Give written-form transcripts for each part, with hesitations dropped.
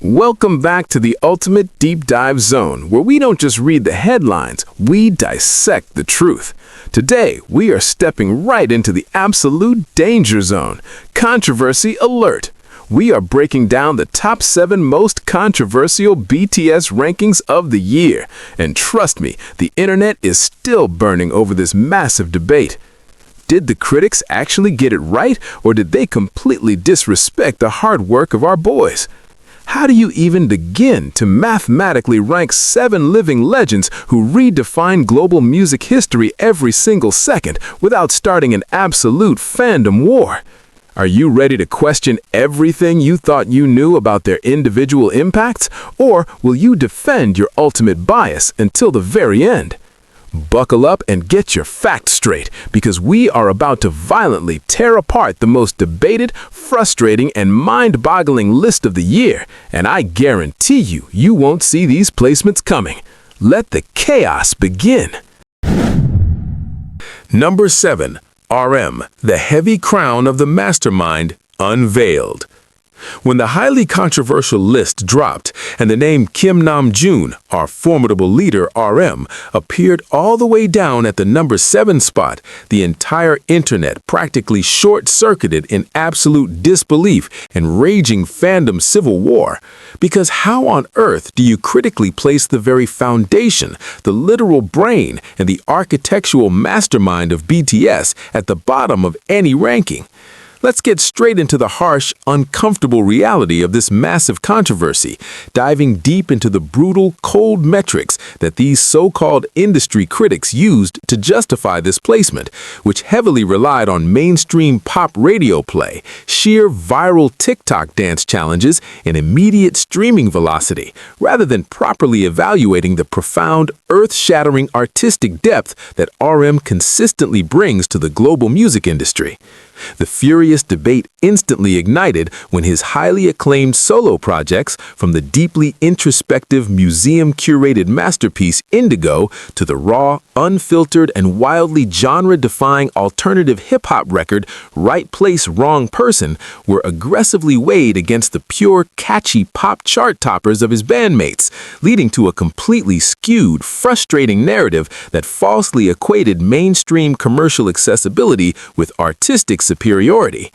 Welcome back to the ultimate deep dive zone, where we don't just read the headlines, we dissect the truth. Today, we are stepping right into the absolute danger zone. Controversy alert! We are breaking down the top 7 most controversial BTS rankings of the year. And trust me, the internet is still burning over this massive debate. Did the critics actually get it right, or did they completely disrespect the hard work of our boys? How do you even begin to mathematically rank 7 living legends who redefine global music history every single second without starting an absolute fandom war? Are you ready to question everything you thought you knew about their individual impacts, or will you defend your ultimate bias until the very end? Buckle up and get your facts straight, because we are about to violently tear apart the most debated, frustrating, and mind-boggling list of the year, and I guarantee you won't see these placements coming. Let the chaos begin. Number 7. RM, the heavy crown of the mastermind, unveiled. When the highly controversial list dropped and the name Kim Namjoon, our formidable leader RM, appeared all the way down at the number 7 spot, the entire internet practically short-circuited in absolute disbelief and raging fandom civil war. Because how on earth do you critically place the very foundation, the literal brain, and the architectural mastermind of BTS at the bottom of any ranking? Let's get straight into the harsh, uncomfortable reality of this massive controversy, diving deep into the brutal, cold metrics that these so-called industry critics used to justify this placement, which heavily relied on mainstream pop radio play, sheer viral TikTok dance challenges, and immediate streaming velocity, rather than properly evaluating the profound, earth-shattering artistic depth that RM consistently brings to the global music industry. The furious debate instantly ignited when his highly acclaimed solo projects, from the deeply introspective museum-curated masterpiece Indigo to the raw, unfiltered, and wildly genre-defying alternative hip-hop record Right Place, Wrong Person, were aggressively weighed against the pure, catchy pop chart toppers of his bandmates, leading to a completely skewed, frustrating narrative that falsely equated mainstream commercial accessibility with artistic superiority.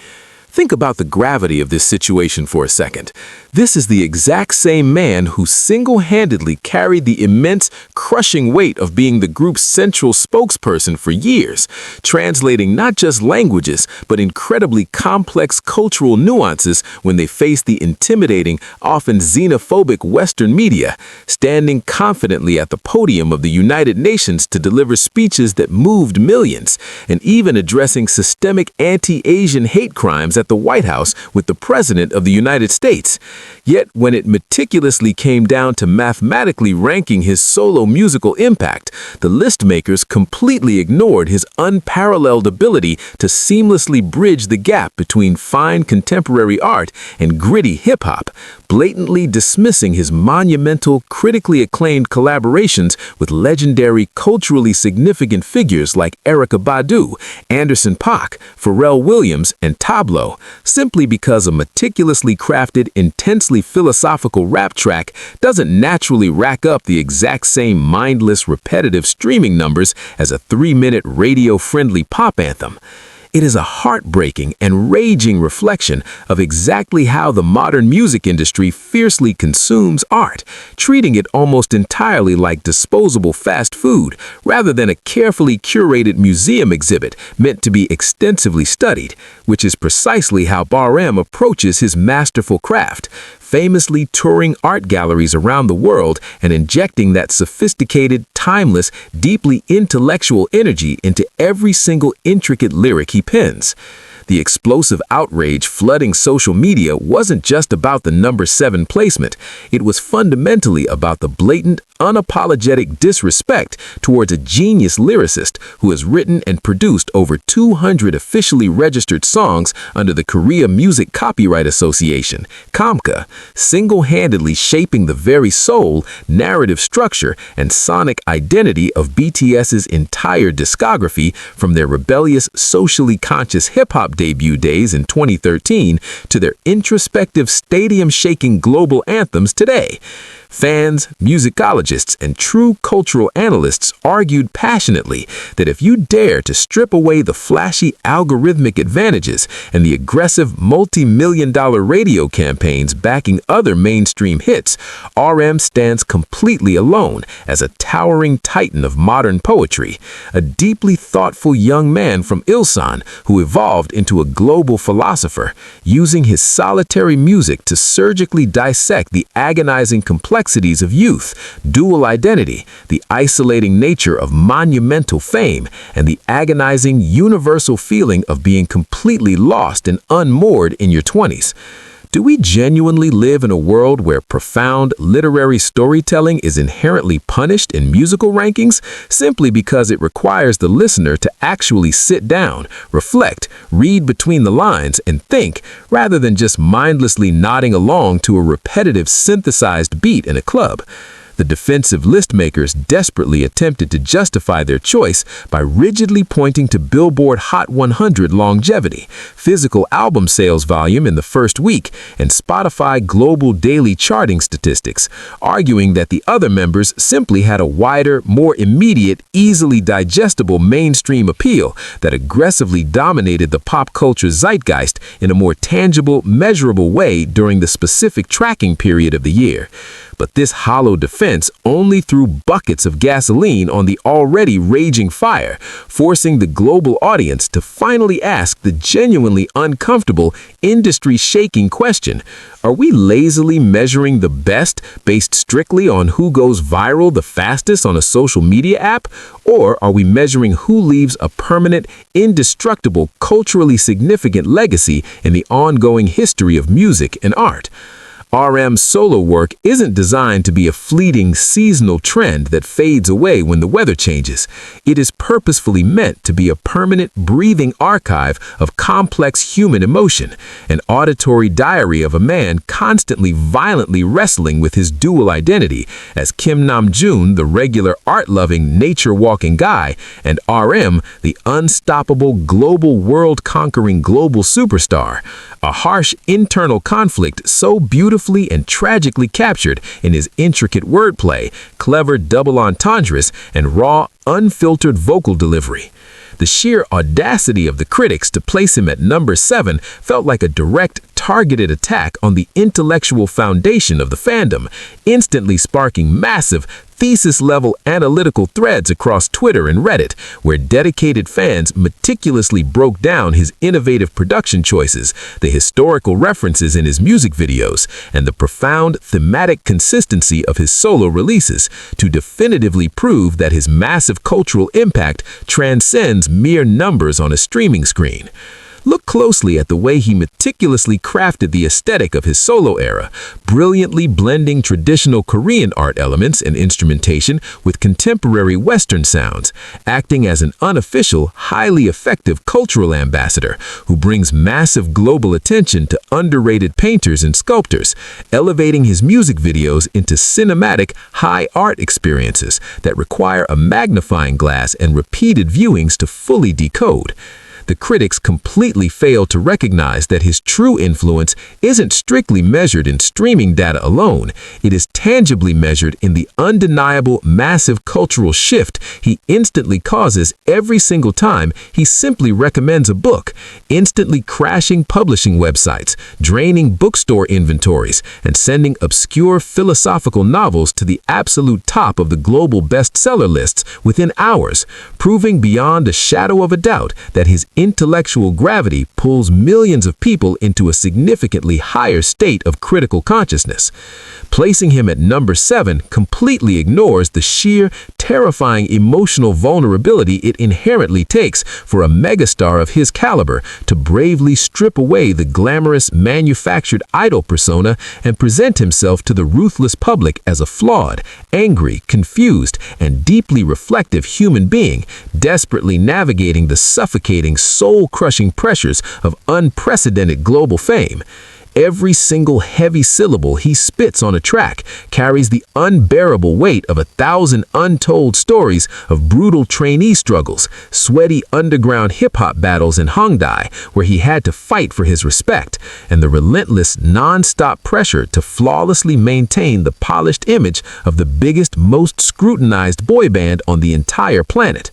Think about the gravity of this situation for a second. This is the exact same man who single-handedly carried the immense, crushing weight of being the group's central spokesperson for years, translating not just languages, but incredibly complex cultural nuances when they faced the intimidating, often xenophobic Western media, standing confidently at the podium of the United Nations to deliver speeches that moved millions, and even addressing systemic anti-Asian hate crimes at the White House with the President of the United States. Yet, when it meticulously came down to mathematically ranking his solo musical impact, the list makers completely ignored his unparalleled ability to seamlessly bridge the gap between fine contemporary art and gritty hip-hop, blatantly dismissing his monumental, critically acclaimed collaborations with legendary, culturally significant figures like Erykah Badu, Anderson .Paak, Pharrell Williams, and Tablo, simply because a meticulously crafted, intensely philosophical rap track doesn't naturally rack up the exact same mindless, repetitive streaming numbers as a 3-minute radio-friendly pop anthem. It is a heartbreaking and raging reflection of exactly how the modern music industry fiercely consumes art, treating it almost entirely like disposable fast food, rather than a carefully curated museum exhibit meant to be extensively studied, which is precisely how RM approaches his masterful craft, famously touring art galleries around the world and injecting that sophisticated, timeless, deeply intellectual energy into every single intricate lyric he pens. The explosive outrage flooding social media wasn't just about the number 7 placement. It was fundamentally about the blatant, unapologetic disrespect towards a genius lyricist who has written and produced over 200 officially registered songs under the Korea Music Copyright Association, KOMCA, single-handedly shaping the very soul, narrative structure, and sonic identity of BTS's entire discography from their rebellious, socially conscious hip-hop debut days in 2013 to their introspective, stadium-shaking global anthems today. Fans, musicologists, and true cultural analysts argued passionately that if you dare to strip away the flashy algorithmic advantages and the aggressive multi-million-dollar radio campaigns backing other mainstream hits, RM stands completely alone as a towering titan of modern poetry, a deeply thoughtful young man from Ilsan who evolved into a global philosopher, using his solitary music to surgically dissect the agonizing complexities of youth, dual identity, the isolating nature of monumental fame, and the agonizing universal feeling of being completely lost and unmoored in your 20s. Do we genuinely live in a world where profound literary storytelling is inherently punished in musical rankings simply because it requires the listener to actually sit down, reflect, read between the lines, and think, rather than just mindlessly nodding along to a repetitive synthesized beat in a club? The defensive list makers desperately attempted to justify their choice by rigidly pointing to Billboard Hot 100 longevity, physical album sales volume in the first week, and Spotify global daily charting statistics, arguing that the other members simply had a wider, more immediate, easily digestible mainstream appeal that aggressively dominated the pop culture zeitgeist in a more tangible, measurable way during the specific tracking period of the year. But this hollow defense only threw buckets of gasoline on the already raging fire, forcing the global audience to finally ask the genuinely uncomfortable, industry-shaking question: are we lazily measuring the best based strictly on who goes viral the fastest on a social media app? Or are we measuring who leaves a permanent, indestructible, culturally significant legacy in the ongoing history of music and art? RM's solo work isn't designed to be a fleeting seasonal trend that fades away when the weather changes. It is purposefully meant to be a permanent, breathing archive of complex human emotion, an auditory diary of a man constantly violently wrestling with his dual identity as Kim Namjoon, the regular art-loving, nature-walking guy, and RM, the unstoppable, global, world-conquering global superstar. A harsh internal conflict so beautifully and tragically captured in his intricate wordplay, clever double entendres, and raw, unfiltered vocal delivery. The sheer audacity of the critics to place him at number 7 felt like a direct, targeted attack on the intellectual foundation of the fandom, instantly sparking massive, thesis-level analytical threads across Twitter and Reddit, where dedicated fans meticulously broke down his innovative production choices, the historical references in his music videos, and the profound thematic consistency of his solo releases to definitively prove that his massive cultural impact transcends mere numbers on a streaming screen. Look closely at the way he meticulously crafted the aesthetic of his solo era, brilliantly blending traditional Korean art elements and instrumentation with contemporary Western sounds, acting as an unofficial, highly effective cultural ambassador who brings massive global attention to underrated painters and sculptors, elevating his music videos into cinematic, high art experiences that require a magnifying glass and repeated viewings to fully decode. The critics completely fail to recognize that his true influence isn't strictly measured in streaming data alone. It is tangibly measured in the undeniable massive cultural shift he instantly causes every single time he simply recommends a book, instantly crashing publishing websites, draining bookstore inventories, and sending obscure philosophical novels to the absolute top of the global bestseller lists within hours, proving beyond a shadow of a doubt that his intellectual gravity pulls millions of people into a significantly higher state of critical consciousness. Placing him at number 7 completely ignores the sheer, terrifying emotional vulnerability it inherently takes for a megastar of his caliber to bravely strip away the glamorous, manufactured idol persona and present himself to the ruthless public as a flawed, angry, confused, and deeply reflective human being, desperately navigating the suffocating, soul-crushing pressures of unprecedented global fame. every single heavy syllable he spits on a track carries the unbearable weight of 1,000 untold stories of brutal trainee struggles, sweaty underground hip-hop battles in Hongdae, where he had to fight for his respect, and the relentless, non-stop pressure to flawlessly maintain the polished image of the biggest, most scrutinized boy band on the entire planet.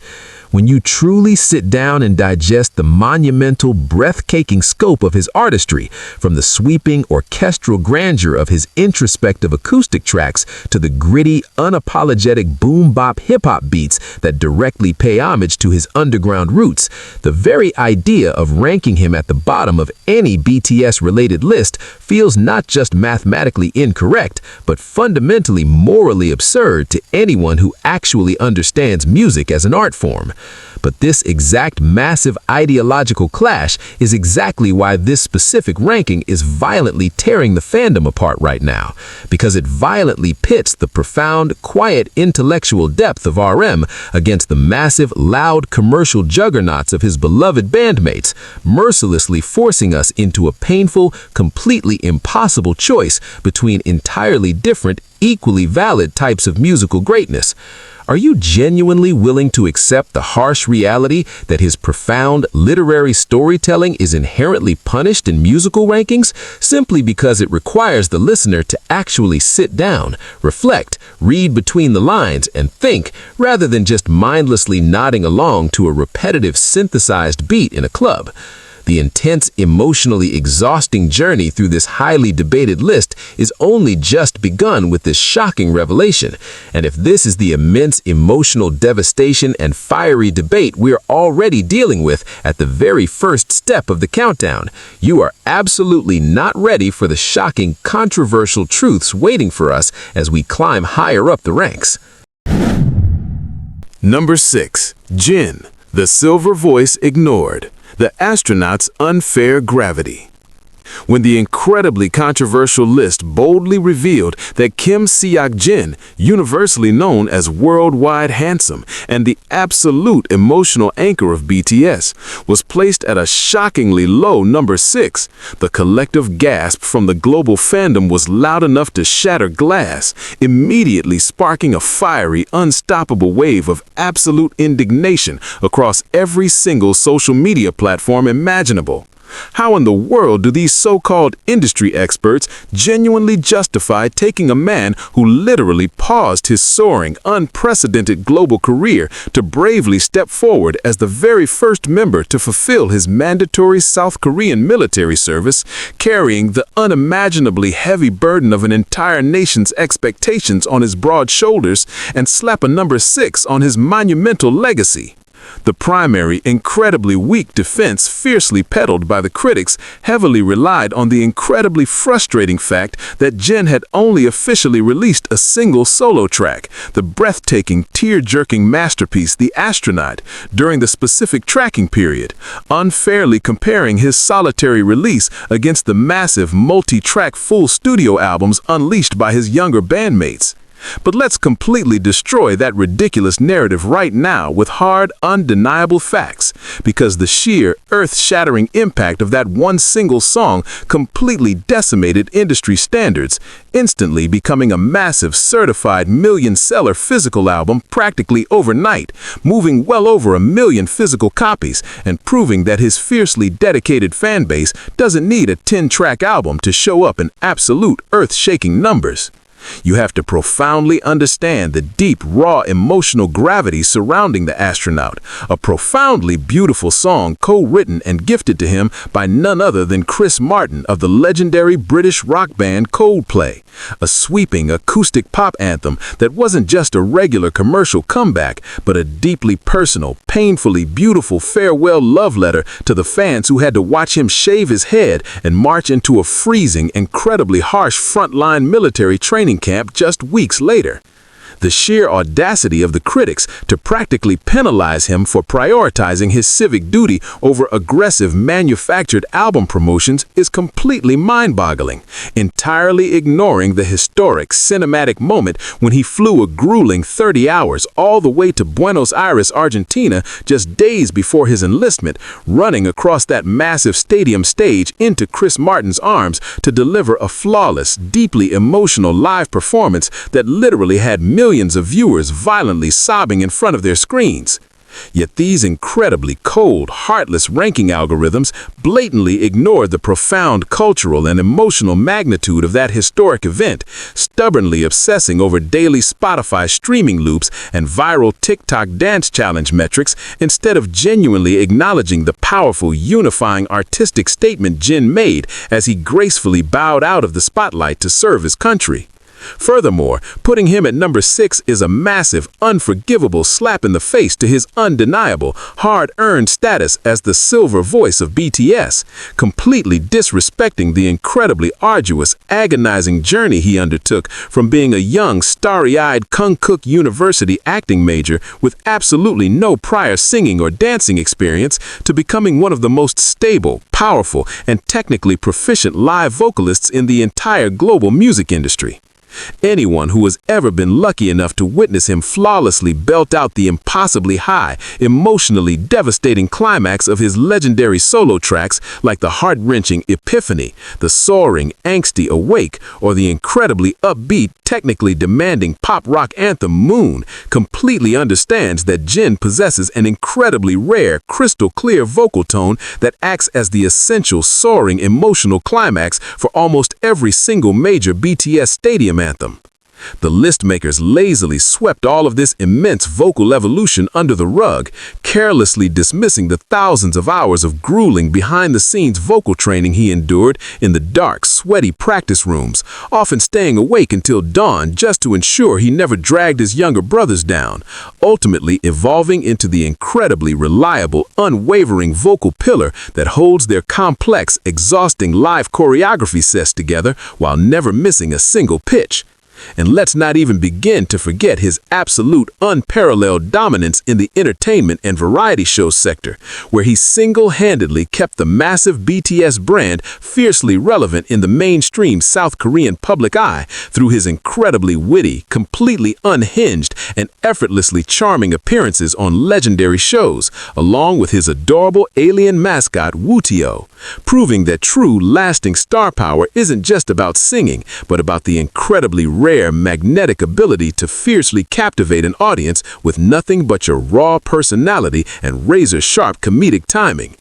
When you truly sit down and digest the monumental, breathtaking scope of his artistry, from the sweeping orchestral grandeur of his introspective acoustic tracks to the gritty, unapologetic boom-bop hip-hop beats that directly pay homage to his underground roots, the very idea of ranking him at the bottom of any BTS-related list feels not just mathematically incorrect, but fundamentally morally absurd to anyone who actually understands music as an art form. But this exact massive ideological clash is exactly why this specific ranking is violently tearing the fandom apart right now, because it violently pits the profound, quiet intellectual depth of RM against the massive, loud commercial juggernauts of his beloved bandmates, mercilessly forcing us into a painful, completely impossible choice between entirely different, equally valid types of musical greatness. Are you genuinely willing to accept the harsh reality that his profound literary storytelling is inherently punished in musical rankings simply because it requires the listener to actually sit down, reflect, read between the lines, and think, rather than just mindlessly nodding along to a repetitive synthesized beat in a club? The intense, emotionally exhausting journey through this highly debated list is only just begun with this shocking revelation. And if this is the immense emotional devastation and fiery debate we're already dealing with at the very first step of the countdown, you are absolutely not ready for the shocking, controversial truths waiting for us as we climb higher up the ranks. Number 6. Jin, the silver voice ignored. The astronaut's unfair gravity. When the incredibly controversial list boldly revealed that Kim Seok-jin, universally known as worldwide handsome and the absolute emotional anchor of BTS, was placed at a shockingly low number 6, the collective gasp from the global fandom was loud enough to shatter glass, immediately sparking a fiery, unstoppable wave of absolute indignation across every single social media platform imaginable. How in the world do these so-called industry experts genuinely justify taking a man who literally paused his soaring, unprecedented global career to bravely step forward as the very first member to fulfill his mandatory South Korean military service, carrying the unimaginably heavy burden of an entire nation's expectations on his broad shoulders, and slap a number 6 on his monumental legacy? The primary, incredibly weak defense fiercely peddled by the critics heavily relied on the incredibly frustrating fact that Jin had only officially released a single solo track, the breathtaking, tear-jerking masterpiece The Astronaut, during the specific tracking period, unfairly comparing his solitary release against the massive multi-track full studio albums unleashed by his younger bandmates. But let's completely destroy that ridiculous narrative right now with hard, undeniable facts, because the sheer, earth-shattering impact of that one single song completely decimated industry standards, instantly becoming a massive, certified million-seller physical album practically overnight, moving well over 1 million physical copies, and proving that his fiercely dedicated fanbase doesn't need a 10-track album to show up in absolute earth-shaking numbers. You have to profoundly understand the deep, raw emotional gravity surrounding The Astronaut, a profoundly beautiful song co-written and gifted to him by none other than Chris Martin of the legendary British rock band Coldplay, a sweeping acoustic pop anthem that wasn't just a regular commercial comeback, but a deeply personal, painfully beautiful farewell love letter to the fans who had to watch him shave his head and march into a freezing, incredibly harsh frontline military training camp just weeks later. The sheer audacity of the critics to practically penalize him for prioritizing his civic duty over aggressive manufactured album promotions is completely mind-boggling, entirely ignoring the historic cinematic moment when he flew a grueling 30 hours all the way to Buenos Aires, Argentina, just days before his enlistment, running across that massive stadium stage into Chris Martin's arms to deliver a flawless, deeply emotional live performance that literally had millions of viewers violently sobbing in front of their screens. Yet these incredibly cold, heartless ranking algorithms blatantly ignored the profound cultural and emotional magnitude of that historic event, stubbornly obsessing over daily Spotify streaming loops and viral TikTok dance challenge metrics instead of genuinely acknowledging the powerful, unifying artistic statement Jin made as he gracefully bowed out of the spotlight to serve his country. Furthermore, putting him at number 6 is a massive, unforgivable slap in the face to his undeniable, hard-earned status as the silver voice of BTS, completely disrespecting the incredibly arduous, agonizing journey he undertook from being a young, starry-eyed Jungkook University acting major with absolutely no prior singing or dancing experience to becoming one of the most stable, powerful, and technically proficient live vocalists in the entire global music industry. Anyone who has ever been lucky enough to witness him flawlessly belt out the impossibly high, emotionally devastating climax of his legendary solo tracks like the heart-wrenching Epiphany, the soaring, angsty Awake, or the incredibly upbeat, technically demanding pop-rock anthem Moon, completely understands that Jin possesses an incredibly rare, crystal-clear vocal tone that acts as the essential soaring emotional climax for almost every single major BTS stadium anthem. The list makers lazily swept all of this immense vocal evolution under the rug, carelessly dismissing the thousands of hours of grueling behind-the-scenes vocal training he endured in the dark, sweaty practice rooms, often staying awake until dawn just to ensure he never dragged his younger brothers down, ultimately evolving into the incredibly reliable, unwavering vocal pillar that holds their complex, exhausting live choreography sets together while never missing a single pitch. And let's not even begin to forget his absolute unparalleled dominance in the entertainment and variety show sector, where he single-handedly kept the massive BTS brand fiercely relevant in the mainstream South Korean public eye through his incredibly witty, completely unhinged, and effortlessly charming appearances on legendary shows, along with his adorable alien mascot Wootio, proving that true, lasting star power isn't just about singing, but about the incredibly rare magnetic ability to fiercely captivate an audience with nothing but your raw personality and razor-sharp comedic timing.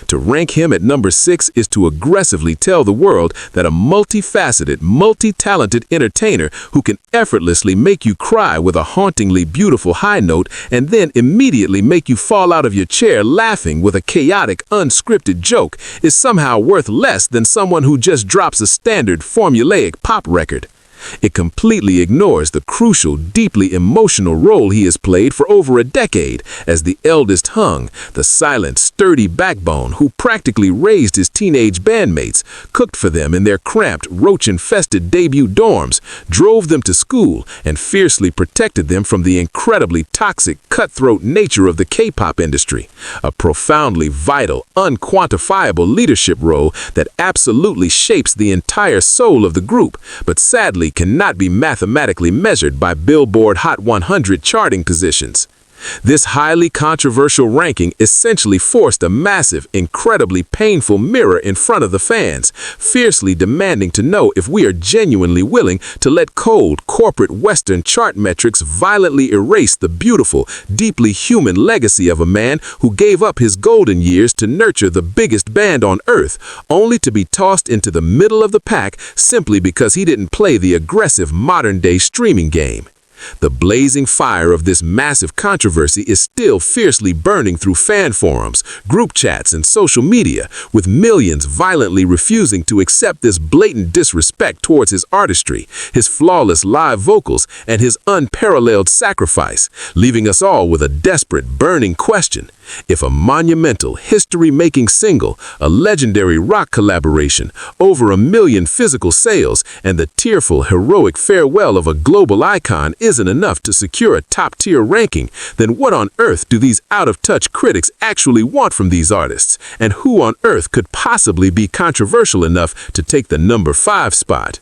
To rank him at number 6 is to aggressively tell the world that a multifaceted, multi-talented entertainer who can effortlessly make you cry with a hauntingly beautiful high note and then immediately make you fall out of your chair laughing with a chaotic, unscripted joke is somehow worth less than someone who just drops a standard formulaic pop record. It completely ignores the crucial, deeply emotional role he has played for over a decade as the eldest hung, the silent, sturdy backbone who practically raised his teenage bandmates, cooked for them in their cramped, roach-infested debut dorms, drove them to school, and fiercely protected them from the incredibly toxic, cutthroat nature of the K-pop industry. A profoundly vital, unquantifiable leadership role that absolutely shapes the entire soul of the group, but sadly cannot be mathematically measured by Billboard Hot 100 charting positions. This highly controversial ranking essentially forced a massive, incredibly painful mirror in front of the fans, fiercely demanding to know if we are genuinely willing to let cold, corporate Western chart metrics violently erase the beautiful, deeply human legacy of a man who gave up his golden years to nurture the biggest band on earth, only to be tossed into the middle of the pack simply because he didn't play the aggressive modern-day streaming game. The blazing fire of this massive controversy is still fiercely burning through fan forums, group chats, and social media, with millions violently refusing to accept this blatant disrespect towards his artistry, his flawless live vocals, and his unparalleled sacrifice, leaving us all with a desperate, burning question. If a monumental, history-making single, a legendary rock collaboration, over 1 million physical sales, and the tearful, heroic farewell of a global icon isn't enough to secure a top-tier ranking, then what on earth do these out-of-touch critics actually want from these artists? And who on earth could possibly be controversial enough to take the number 5 spot?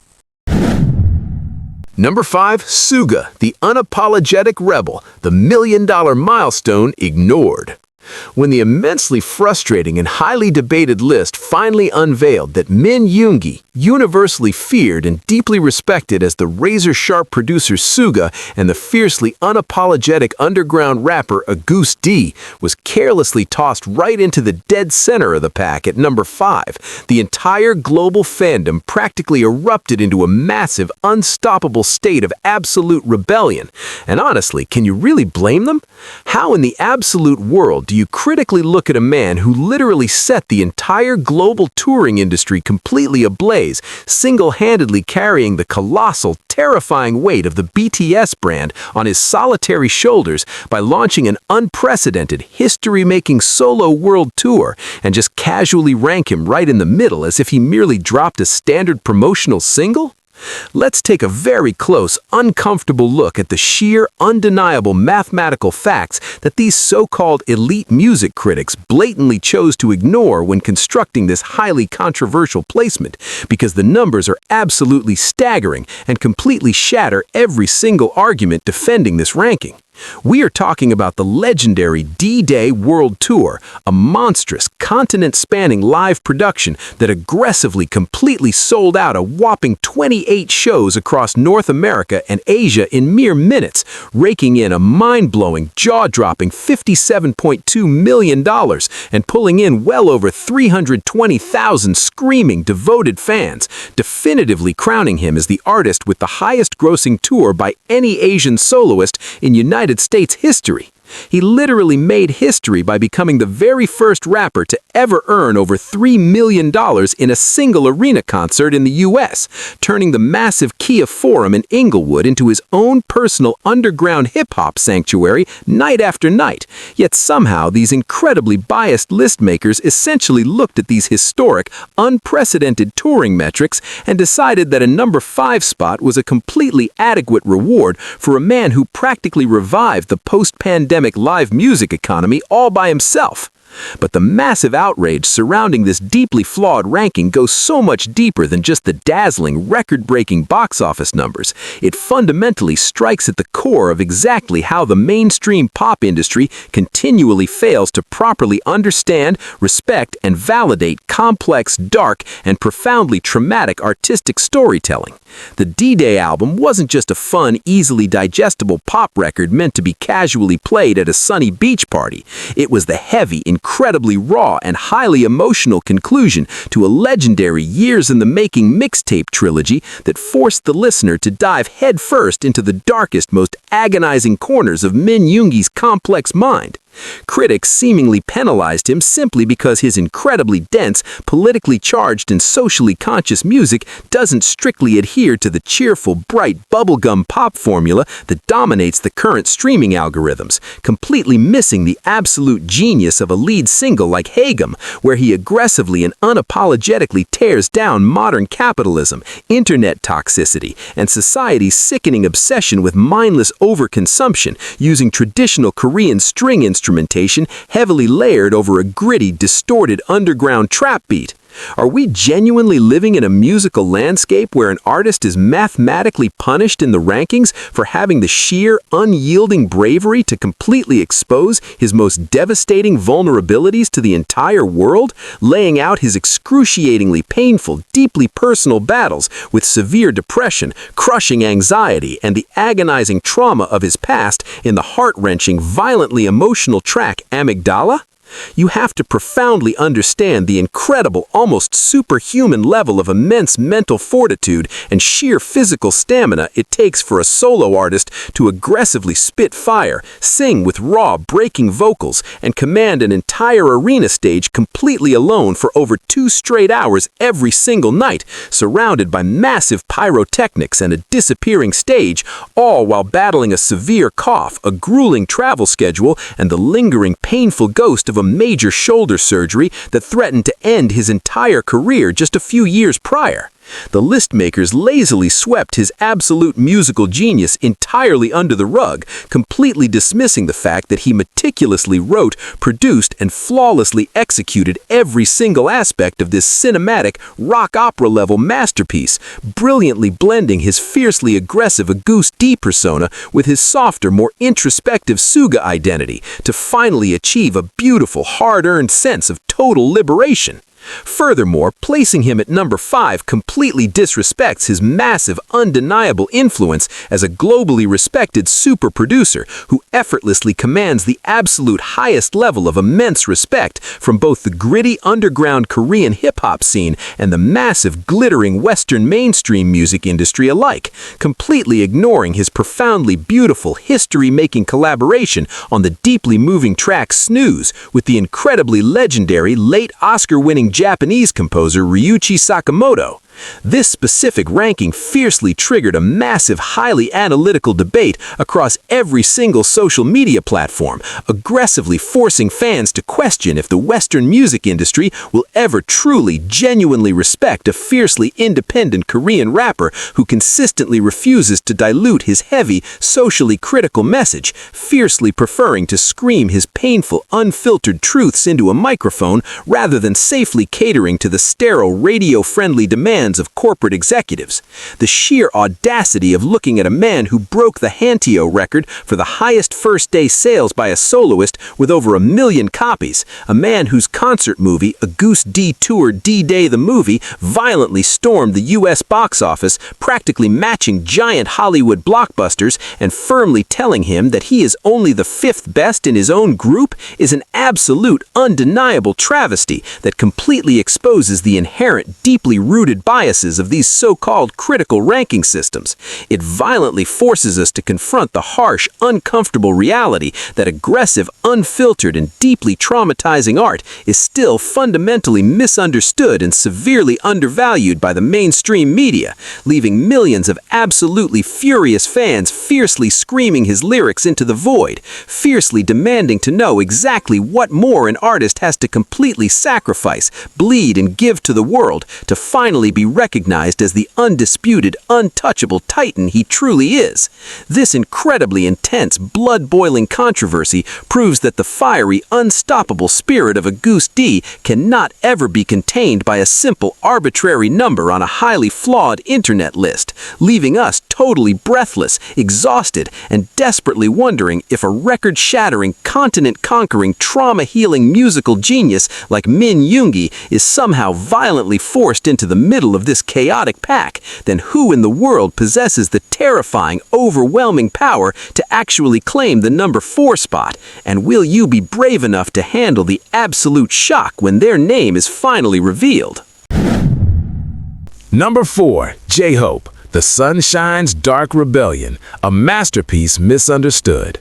Number 5, Suga, the unapologetic rebel, the $1 million milestone ignored. When the immensely frustrating and highly debated list finally unveiled that Min Yoongi, universally feared and deeply respected as the razor-sharp producer Suga and the fiercely unapologetic underground rapper Agust D, was carelessly tossed right into the dead center of the pack at number 5, the entire global fandom practically erupted into a massive, unstoppable state of absolute rebellion. And honestly, can you really blame them? How in the absolute world do you critically look at a man who literally set the entire global touring industry completely ablaze, single-handedly carrying the colossal, terrifying weight of the BTS brand on his solitary shoulders by launching an unprecedented, history-making solo world tour, and just casually rank him right in the middle as if he merely dropped a standard promotional single? Let's take a very close, uncomfortable look at the sheer, undeniable mathematical facts that these so-called elite music critics blatantly chose to ignore when constructing this highly controversial placement, because the numbers are absolutely staggering and completely shatter every single argument defending this ranking. We are talking about the legendary D-Day World Tour, a monstrous, continent-spanning live production that aggressively completely sold out a whopping 28 shows across North America and Asia in mere minutes, raking in a mind-blowing, jaw-dropping $57.2 million and pulling in well over 320,000 screaming, devoted fans, definitively crowning him as the artist with the highest-grossing tour by any Asian soloist in United States history. He literally made history by becoming the very first rapper to ever earn over $3 million in a single arena concert in the U.S., turning the massive Kia Forum in Inglewood into his own personal underground hip-hop sanctuary night after night. Yet somehow these incredibly biased list makers essentially looked at these historic, unprecedented touring metrics and decided that a number 5 spot was a completely adequate reward for a man who practically revived the post-pandemic live music economy all by himself. But the massive outrage surrounding this deeply flawed ranking goes so much deeper than just the dazzling, record-breaking box office numbers. It fundamentally strikes at the core of exactly how the mainstream pop industry continually fails to properly understand, respect, and validate complex, dark, and profoundly traumatic artistic storytelling. The D-Day album wasn't just a fun, easily digestible pop record meant to be casually played at a sunny beach party. It was the heavy, incredibly raw, and highly emotional conclusion to a legendary years-in-the-making mixtape trilogy that forced the listener to dive headfirst into the darkest, most agonizing corners of Min Yoongi's complex mind. Critics seemingly penalized him simply because his incredibly dense, politically charged, and socially conscious music doesn't strictly adhere to the cheerful, bright, bubblegum pop formula that dominates the current streaming algorithms, completely missing the absolute genius of a lead single like Hagem, where he aggressively and unapologetically tears down modern capitalism, internet toxicity, and society's sickening obsession with mindless overconsumption, using traditional Korean string instrumentation heavily layered over a gritty, distorted underground trap beat. Are we genuinely living in a musical landscape where an artist is mathematically punished in the rankings for having the sheer, unyielding bravery to completely expose his most devastating vulnerabilities to the entire world, laying out his excruciatingly painful, deeply personal battles with severe depression, crushing anxiety, and the agonizing trauma of his past in the heart-wrenching, violently emotional track Amygdala? You have to profoundly understand the incredible, almost superhuman level of immense mental fortitude and sheer physical stamina it takes for a solo artist to aggressively spit fire, sing with raw, breaking vocals, and command an entire arena stage completely alone for over 2 straight hours every single night, surrounded by massive pyrotechnics and a disappearing stage, all while battling a severe cough, a grueling travel schedule, and the lingering, painful ghost of a major shoulder surgery that threatened to end his entire career just a few years prior. The list makers lazily swept his absolute musical genius entirely under the rug, completely dismissing the fact that he meticulously wrote, produced, and flawlessly executed every single aspect of this cinematic, rock opera-level masterpiece, brilliantly blending his fiercely aggressive Auguste D persona with his softer, more introspective Suga identity to finally achieve a beautiful, hard-earned sense of total liberation. Furthermore, placing him at number 5 completely disrespects his massive, undeniable influence as a globally respected super producer who effortlessly commands the absolute highest level of immense respect from both the gritty underground Korean hip-hop scene and the massive, glittering Western mainstream music industry alike, completely ignoring his profoundly beautiful, history-making collaboration on the deeply moving track Snooze with the incredibly legendary, late Oscar-winning Japanese composer Ryuichi Sakamoto. This specific ranking fiercely triggered a massive, highly analytical debate across every single social media platform, aggressively forcing fans to question if the Western music industry will ever truly, genuinely respect a fiercely independent Korean rapper who consistently refuses to dilute his heavy, socially critical message, fiercely preferring to scream his painful, unfiltered truths into a microphone rather than safely catering to the sterile, radio-friendly demands of corporate executives. The sheer audacity of looking at a man who broke the Hantio record for the highest first-day sales by a soloist with over 1 million copies, a man whose concert movie, Auguste D Tour D-Day the Movie, violently stormed the U.S. box office, practically matching giant Hollywood blockbusters and firmly telling him that he is only the 5th best in his own group, is an absolute, undeniable travesty that completely exposes the inherent, deeply rooted biases of these so-called critical ranking systems. It violently forces us to confront the harsh, uncomfortable reality that aggressive, unfiltered, and deeply traumatizing art is still fundamentally misunderstood and severely undervalued by the mainstream media, leaving millions of absolutely furious fans fiercely screaming his lyrics into the void, fiercely demanding to know exactly what more an artist has to completely sacrifice, bleed, and give to the world to finally be recognized as the undisputed, untouchable titan he truly is. This incredibly intense, blood-boiling controversy proves that the fiery, unstoppable spirit of Auguste D cannot ever be contained by a simple, arbitrary number on a highly flawed internet list, leaving us totally breathless, exhausted, and desperately wondering if a record-shattering, continent-conquering, trauma-healing musical genius like Min Yoongi is somehow violently forced into the middle of this chaotic pack, then who in the world possesses the terrifying, overwhelming power to actually claim the number 4 spot? And will you be brave enough to handle the absolute shock when their name is finally revealed? Number 4, J-Hope, The Sunshine's Dark Rebellion, a masterpiece misunderstood.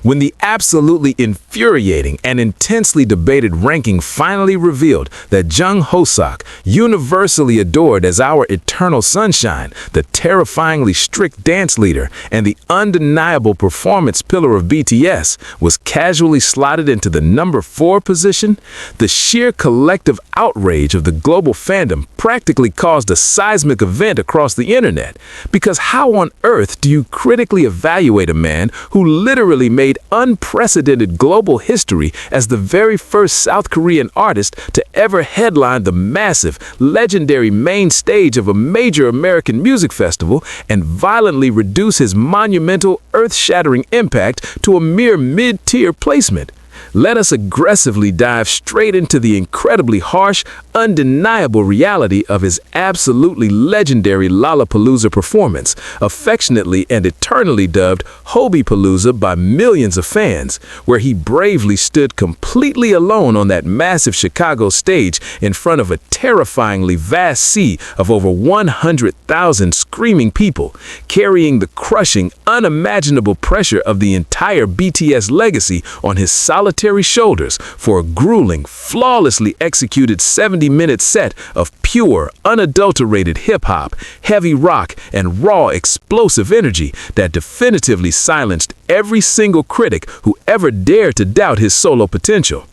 When the absolutely infuriating and intensely debated ranking finally revealed that Jungkook, universally adored as our eternal sunshine, the terrifyingly strict dance leader, and the undeniable performance pillar of BTS, was casually slotted into the number 4 position, the sheer collective outrage of the global fandom practically caused a seismic event across the internet. Because how on earth do you critically evaluate a man who literally made unprecedented global history as the very first South Korean artist to ever headline the massive, legendary main stage of a major American music festival and violently reduce his monumental, earth-shattering impact to a mere mid-tier placement? Let us aggressively dive straight into the incredibly harsh, undeniable reality of his absolutely legendary Lollapalooza performance, affectionately and eternally dubbed Hobie-Palooza by millions of fans, where he bravely stood completely alone on that massive Chicago stage in front of a terrifyingly vast sea of over 100,000 screaming people, carrying the crushing, unimaginable pressure of the entire BTS legacy on his solitary shoulders for a grueling, flawlessly executed 70-minute set of pure, unadulterated hip-hop, heavy rock, and raw, explosive energy that definitively silenced every single critic who ever dared to doubt his solo potential.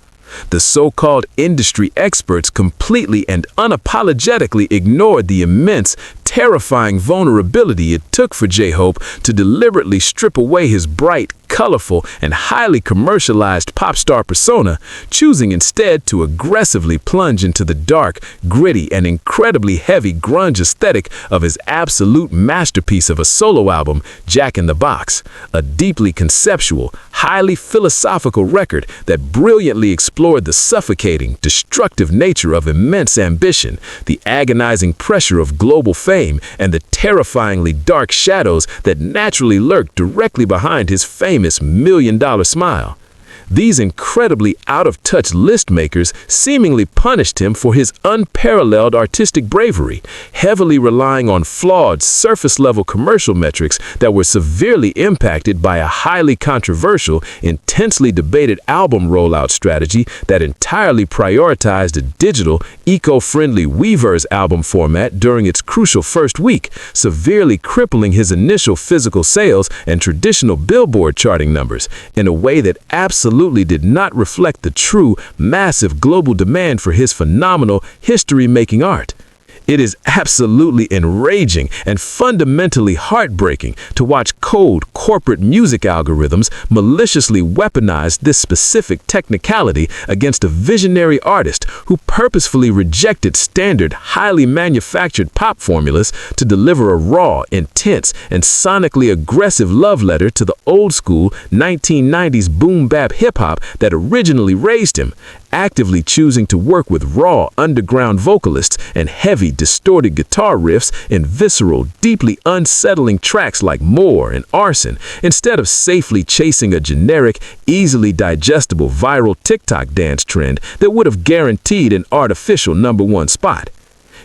The so-called industry experts completely and unapologetically ignored the immense, terrifying vulnerability it took for J-Hope to deliberately strip away his bright, colorful, and highly commercialized pop star persona, choosing instead to aggressively plunge into the dark, gritty, and incredibly heavy grunge aesthetic of his absolute masterpiece of a solo album, Jack in the Box, a deeply conceptual, highly philosophical record that brilliantly explored the suffocating, destructive nature of immense ambition, the agonizing pressure of global fame, and the terrifyingly dark shadows that naturally lurked directly behind his famous million-dollar smile. These incredibly out-of-touch list makers seemingly punished him for his unparalleled artistic bravery, heavily relying on flawed, surface-level commercial metrics that were severely impacted by a highly controversial, intensely debated album rollout strategy that entirely prioritized a digital, eco-friendly Weverse album format during its crucial first week, severely crippling his initial physical sales and traditional Billboard charting numbers in a way that absolutely did not reflect the true, massive global demand for his phenomenal, history-making art. It is absolutely enraging and fundamentally heartbreaking to watch cold corporate music algorithms maliciously weaponize this specific technicality against a visionary artist who purposefully rejected standard, highly manufactured pop formulas to deliver a raw, intense, and sonically aggressive love letter to the old-school 1990s boom-bap hip-hop that originally raised him, actively choosing to work with raw underground vocalists and heavy distorted guitar riffs in visceral, deeply unsettling tracks like More and Arson, instead of safely chasing a generic, easily digestible viral TikTok dance trend that would have guaranteed an artificial #1 spot.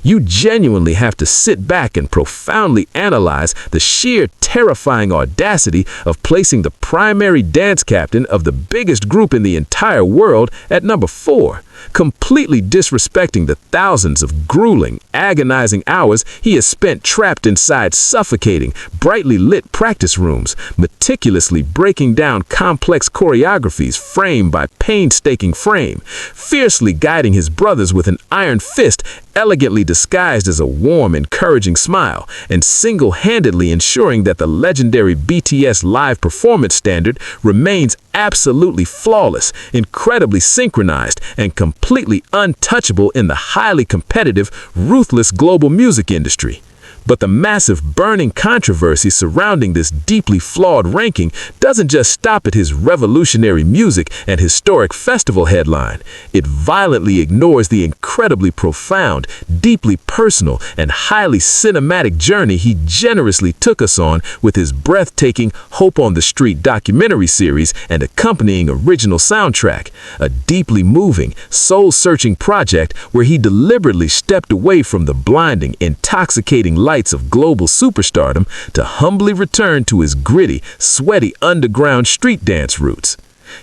You genuinely have to sit back and profoundly analyze the sheer terrifying audacity of placing the primary dance captain of the biggest group in the entire world at #4, completely disrespecting the thousands of grueling, agonizing hours he has spent trapped inside suffocating, brightly lit practice rooms, meticulously breaking down complex choreographies frame by painstaking frame, fiercely guiding his brothers with an iron fist elegantly disguised as a warm, encouraging smile, and single-handedly ensuring that the legendary BTS live performance standard remains absolutely flawless, incredibly synchronized, and completely untouchable in the highly competitive, ruthless global music industry. But the massive burning controversy surrounding this deeply flawed ranking doesn't just stop at his revolutionary music and historic festival headline. It violently ignores the incredibly profound, deeply personal, and highly cinematic journey he generously took us on with his breathtaking Hope on the Street documentary series and accompanying original soundtrack, a deeply moving, soul-searching project where he deliberately stepped away from the blinding, intoxicating light of global superstardom to humbly return to his gritty, sweaty underground street dance roots.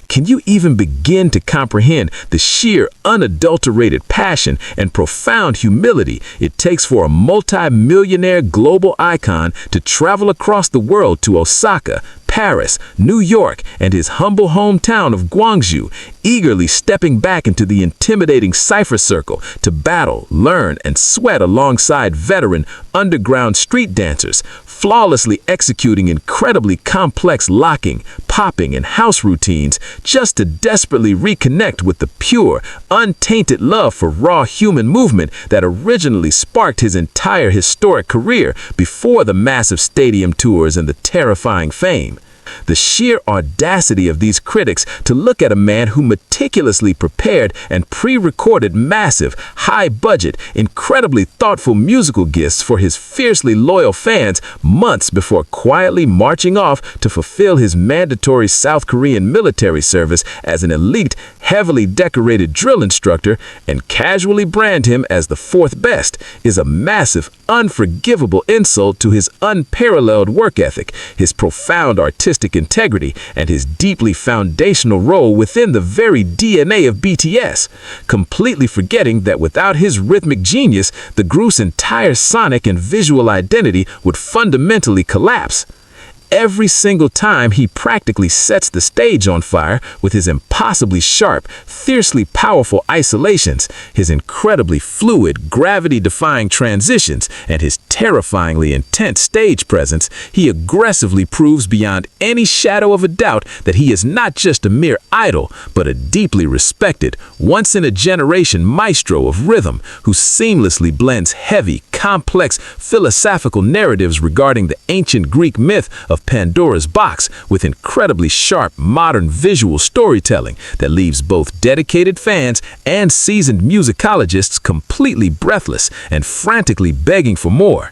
Can you even begin to comprehend the sheer, unadulterated passion and profound humility it takes for a multi-millionaire global icon to travel across the world to Osaka, Paris, New York, and his humble hometown of Gwangju, eagerly stepping back into the intimidating cipher circle to battle, learn, and sweat alongside veteran underground street dancers, flawlessly executing incredibly complex locking, popping, and house routines just to desperately reconnect with the pure, untainted love for raw human movement that originally sparked his entire historic career before the massive stadium tours and the terrifying fame. The sheer audacity of these critics to look at a man who meticulously prepared and pre-recorded massive, high-budget, incredibly thoughtful musical gifts for his fiercely loyal fans months before quietly marching off to fulfill his mandatory South Korean military service as an elite, heavily decorated drill instructor and casually brand him as the fourth best is a massive, unforgivable insult to his unparalleled work ethic, his profound artistic integrity, and his deeply foundational role within the very DNA of BTS, completely forgetting that without his rhythmic genius, the group's entire sonic and visual identity would fundamentally collapse. Every single time he practically sets the stage on fire with his impossibly sharp, fiercely powerful isolations, his incredibly fluid, gravity-defying transitions, and his terrifyingly intense stage presence, he aggressively proves beyond any shadow of a doubt that he is not just a mere idol, but a deeply respected, once-in-a-generation maestro of rhythm who seamlessly blends heavy, complex, philosophical narratives regarding the ancient Greek myth of Pandora's box with incredibly sharp modern visual storytelling that leaves both dedicated fans and seasoned musicologists completely breathless and frantically begging for more.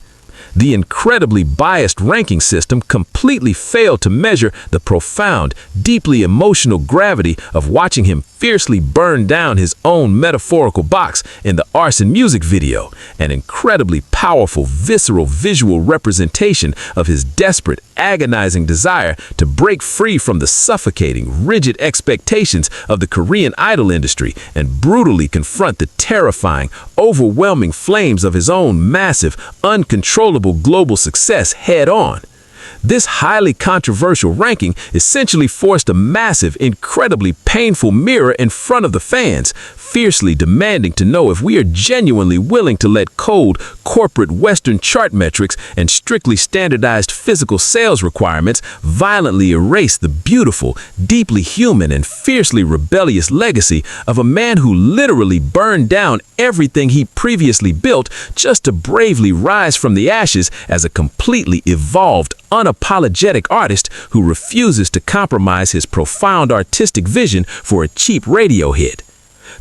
The incredibly biased ranking system completely failed to measure the profound, deeply emotional gravity of watching him fiercely burn down his own metaphorical box in the Arson music video, an incredibly powerful, visceral visual representation of his desperate, agonizing desire to break free from the suffocating, rigid expectations of the Korean idol industry and brutally confront the terrifying, overwhelming flames of his own massive, uncontrollable global success head-on. This highly controversial ranking essentially forced a massive, incredibly painful mirror in front of the fans, fiercely demanding to know if we are genuinely willing to let cold, corporate Western chart metrics and strictly standardized physical sales requirements violently erase the beautiful, deeply human, and fiercely rebellious legacy of a man who literally burned down everything he previously built just to bravely rise from the ashes as a completely evolved, unapologetic artist who refuses to compromise his profound artistic vision for a cheap radio hit.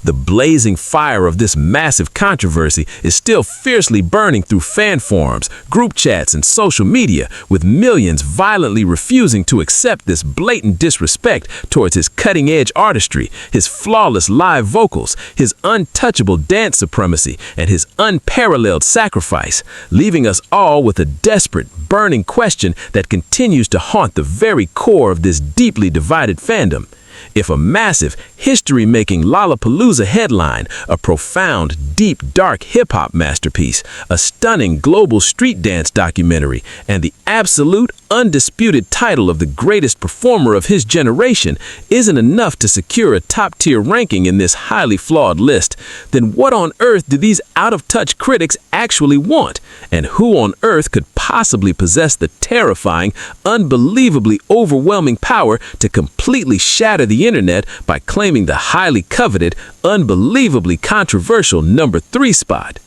The blazing fire of this massive controversy is still fiercely burning through fan forums, group chats, and social media, with millions violently refusing to accept this blatant disrespect towards his cutting-edge artistry, his flawless live vocals, his untouchable dance supremacy, and his unparalleled sacrifice, leaving us all with a desperate, burning question that continues to haunt the very core of this deeply divided fandom. If a massive, history-making Lollapalooza headline, a profound, deep, dark hip-hop masterpiece, a stunning global street dance documentary, and the absolute, undisputed title of the greatest performer of his generation isn't enough to secure a top-tier ranking in this highly flawed list, then what on earth do these out-of-touch critics actually want? And who on earth could possibly possess the terrifying, unbelievably overwhelming power to completely shatter the internet by claiming the highly coveted, unbelievably controversial number 3 spot?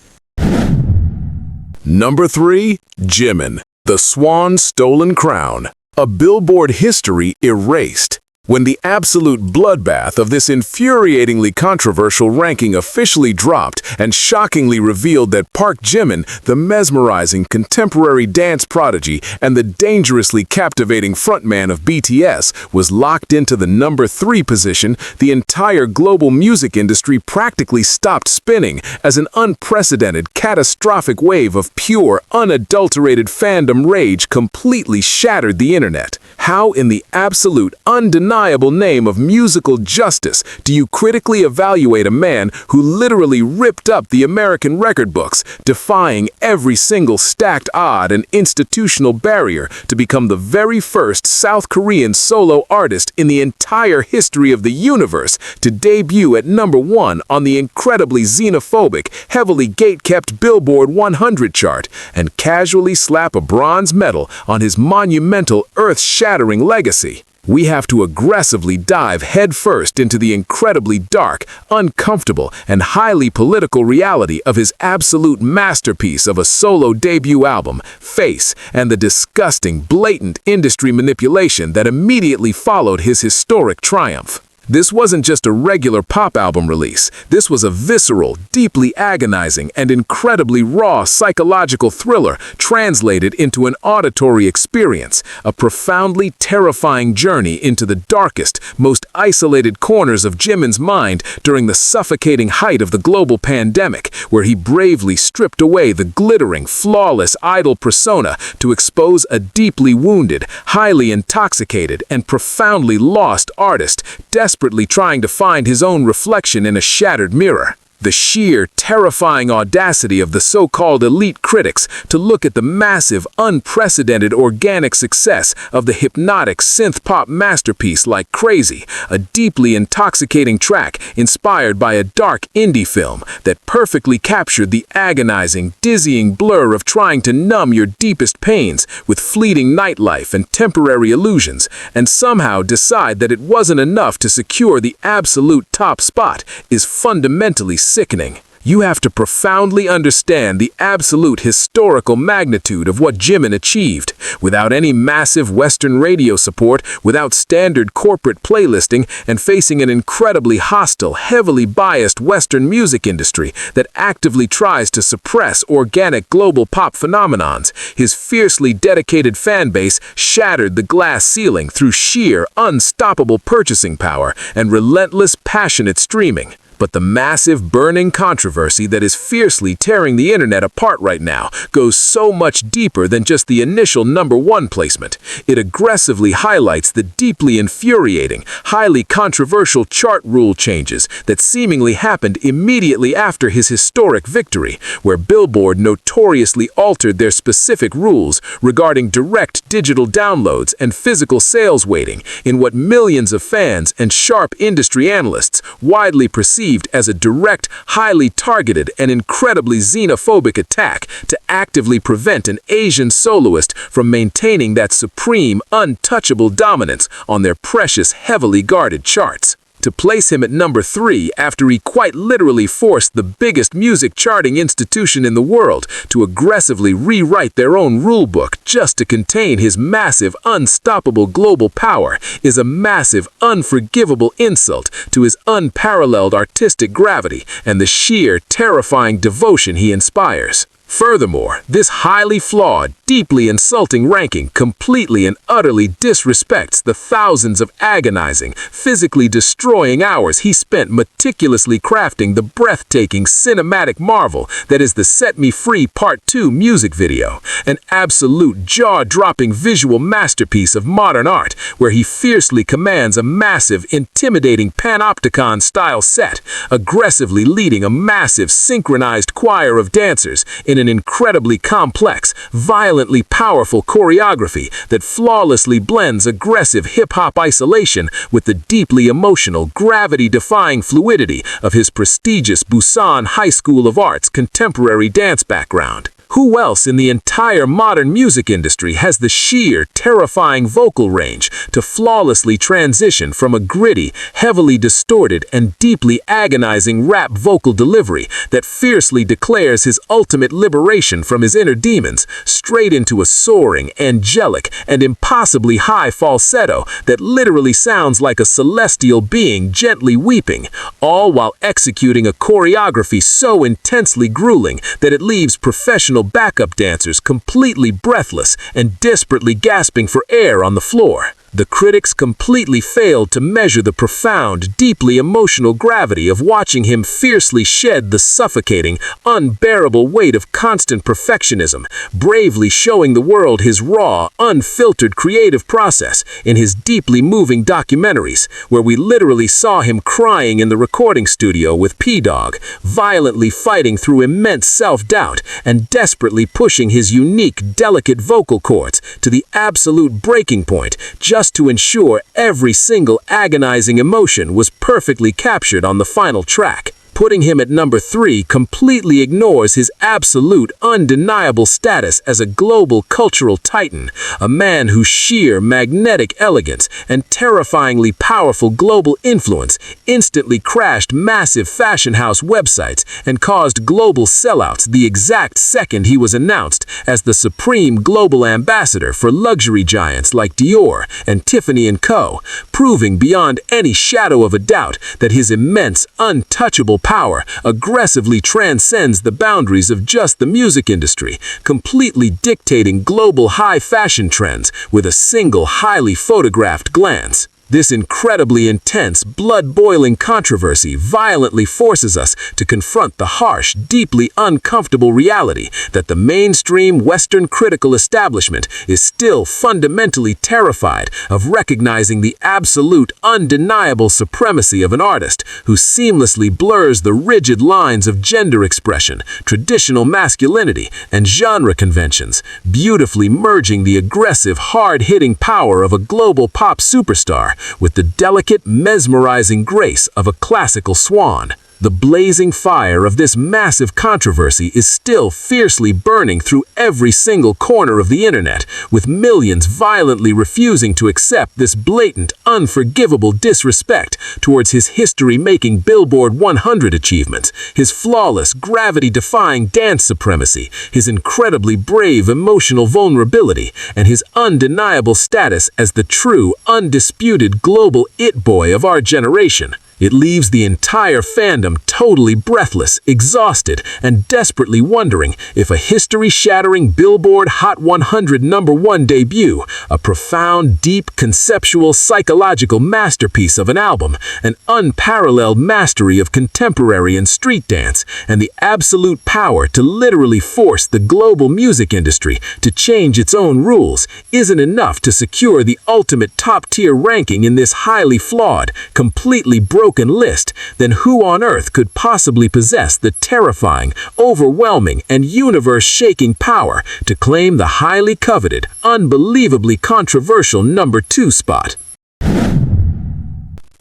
Number 3, Jimin, the Swan's Stolen Crown, a Billboard history erased. When the absolute bloodbath of this infuriatingly controversial ranking officially dropped and shockingly revealed that Park Jimin, the mesmerizing contemporary dance prodigy and the dangerously captivating frontman of BTS, was locked into the number 3 position, the entire global music industry practically stopped spinning as an unprecedented, catastrophic wave of pure, unadulterated fandom rage completely shattered the internet. How in the absolute, undeniable name of musical justice do you critically evaluate a man who literally ripped up the American record books, defying every single stacked odd and institutional barrier to become the very first South Korean solo artist in the entire history of the universe to debut at number 1 on the incredibly xenophobic, heavily gate-kept Billboard 100 chart, and casually slap a bronze medal on his monumental, earth-shattering legacy? We have to aggressively dive headfirst into the incredibly dark, uncomfortable, and highly political reality of his absolute masterpiece of a solo debut album, Face, and the disgusting, blatant industry manipulation that immediately followed his historic triumph. This wasn't just a regular pop album release. This was a visceral, deeply agonizing, and incredibly raw psychological thriller translated into an auditory experience, a profoundly terrifying journey into the darkest, most isolated corners of Jimin's mind during the suffocating height of the global pandemic, where he bravely stripped away the glittering, flawless idol persona to expose a deeply wounded, highly intoxicated, and profoundly lost artist, desperately trying to find his own reflection in a shattered mirror. The sheer, terrifying audacity of the so-called elite critics to look at the massive, unprecedented organic success of the hypnotic synth-pop masterpiece like Crazy, a deeply intoxicating track inspired by a dark indie film that perfectly captured the agonizing, dizzying blur of trying to numb your deepest pains with fleeting nightlife and temporary illusions, and somehow decide that it wasn't enough to secure the absolute top spot, is fundamentally sickening. You have to profoundly understand the absolute historical magnitude of what Jimin achieved. Without any massive Western radio support, without standard corporate playlisting, and facing an incredibly hostile, heavily biased Western music industry that actively tries to suppress organic global pop phenomenons, his fiercely dedicated fanbase shattered the glass ceiling through sheer, unstoppable purchasing power and relentless, passionate streaming. But the massive, burning controversy that is fiercely tearing the internet apart right now goes so much deeper than just the initial #1 placement. It aggressively highlights the deeply infuriating, highly controversial chart rule changes that seemingly happened immediately after his historic victory, where Billboard notoriously altered their specific rules regarding direct digital downloads and physical sales weighting in what millions of fans and sharp industry analysts widely perceive as a direct, highly targeted, and incredibly xenophobic attack to actively prevent an Asian soloist from maintaining that supreme, untouchable dominance on their precious, heavily guarded charts. To place him at #3 after he quite literally forced the biggest music charting institution in the world to aggressively rewrite their own rulebook just to contain his massive, unstoppable global power is a massive, unforgivable insult to his unparalleled artistic gravity and the sheer, terrifying devotion he inspires. Furthermore, this highly flawed, deeply insulting ranking completely and utterly disrespects the thousands of agonizing, physically destroying hours he spent meticulously crafting the breathtaking cinematic marvel that is the Set Me Free Part 2 music video, an absolute jaw-dropping visual masterpiece of modern art where he fiercely commands a massive, intimidating panopticon-style set, aggressively leading a massive synchronized choir of dancers in an incredibly complex, violently powerful choreography that flawlessly blends aggressive hip-hop isolation with the deeply emotional, gravity-defying fluidity of his prestigious Busan High School of Arts contemporary dance background. Who else in the entire modern music industry has the sheer, terrifying vocal range to flawlessly transition from a gritty, heavily distorted, and deeply agonizing rap vocal delivery that fiercely declares his ultimate liberation from his inner demons straight into a soaring, angelic, and impossibly high falsetto that literally sounds like a celestial being gently weeping, all while executing a choreography so intensely grueling that it leaves professional backup dancers completely breathless and desperately gasping for air on the floor. The critics completely failed to measure the profound, deeply emotional gravity of watching him fiercely shed the suffocating, unbearable weight of constant perfectionism, bravely showing the world his raw, unfiltered creative process in his deeply moving documentaries, where we literally saw him crying in the recording studio with P-Dog, violently fighting through immense self-doubt and desperately pushing his unique, delicate vocal cords to the absolute breaking point just to ensure every single agonizing emotion was perfectly captured on the final track. putting him at number 3 completely ignores his absolute undeniable status as a global cultural titan, a man whose sheer magnetic elegance and terrifyingly powerful global influence instantly crashed massive fashion house websites and caused global sellouts the exact second he was announced as the supreme global ambassador for luxury giants like Dior and Tiffany & Co., proving beyond any shadow of a doubt that his immense, untouchable power aggressively transcends the boundaries of just the music industry, completely dictating global high fashion trends with a single highly photographed glance. This incredibly intense, blood-boiling controversy violently forces us to confront the harsh, deeply uncomfortable reality that the mainstream Western critical establishment is still fundamentally terrified of recognizing the absolute, undeniable supremacy of an artist who seamlessly blurs the rigid lines of gender expression, traditional masculinity, and genre conventions, beautifully merging the aggressive, hard-hitting power of a global pop superstar with the delicate, mesmerizing grace of a classical swan. The blazing fire of this massive controversy is still fiercely burning through every single corner of the internet, with millions violently refusing to accept this blatant, unforgivable disrespect towards his history-making Billboard 100 achievements, his flawless, gravity-defying dance supremacy, his incredibly brave emotional vulnerability, and his undeniable status as the true, undisputed global it-boy of our generation. It leaves the entire fandom totally breathless, exhausted, and desperately wondering if a history-shattering Billboard Hot 100 #1 debut, a profound, deep, conceptual, psychological masterpiece of an album, an unparalleled mastery of contemporary and street dance, and the absolute power to literally force the global music industry to change its own rules, isn't enough to secure the ultimate top-tier ranking in this highly flawed, completely broken list, then who on earth could possibly possess the terrifying, overwhelming, and universe-shaking power to claim the highly coveted, unbelievably controversial number 2 spot?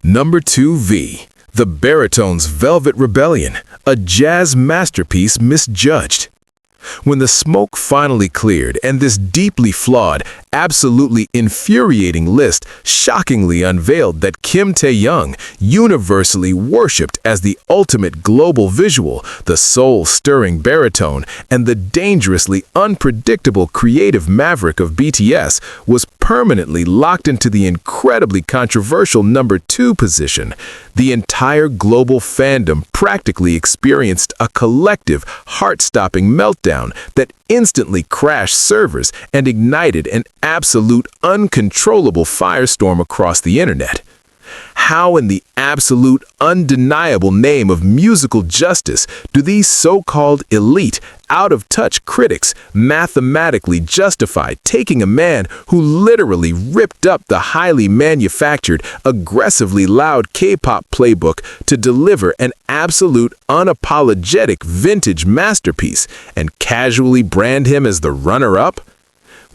Number 2V, The Baritones' Velvet Rebellion, a jazz masterpiece misjudged. When the smoke finally cleared and this deeply flawed, absolutely infuriating list shockingly unveiled that Kim Tae-young, universally worshipped as the ultimate global visual, the soul-stirring baritone, and the dangerously unpredictable creative maverick of BTS, was permanently locked into the incredibly controversial number 2 position, the entire global fandom practically experienced a collective, heart-stopping meltdown that instantly crashed servers and ignited an absolute uncontrollable firestorm across the internet. How in the absolute undeniable name of musical justice do these so-called elite, out-of-touch critics mathematically justify taking a man who literally ripped up the highly manufactured, aggressively loud K-pop playbook to deliver an absolute unapologetic vintage masterpiece and casually brand him as the runner-up?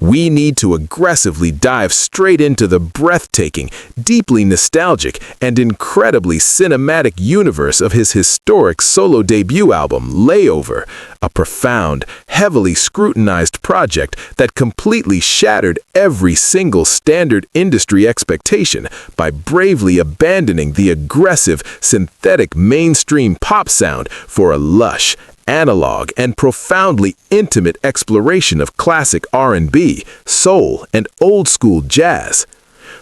We need to aggressively dive straight into the breathtaking, deeply nostalgic, and incredibly cinematic universe of his historic solo debut album, Layover, a profound, heavily scrutinized project that completely shattered every single standard industry expectation by bravely abandoning the aggressive, synthetic mainstream pop sound for a lush, analog, and profoundly intimate exploration of classic R&B, soul, and old-school jazz.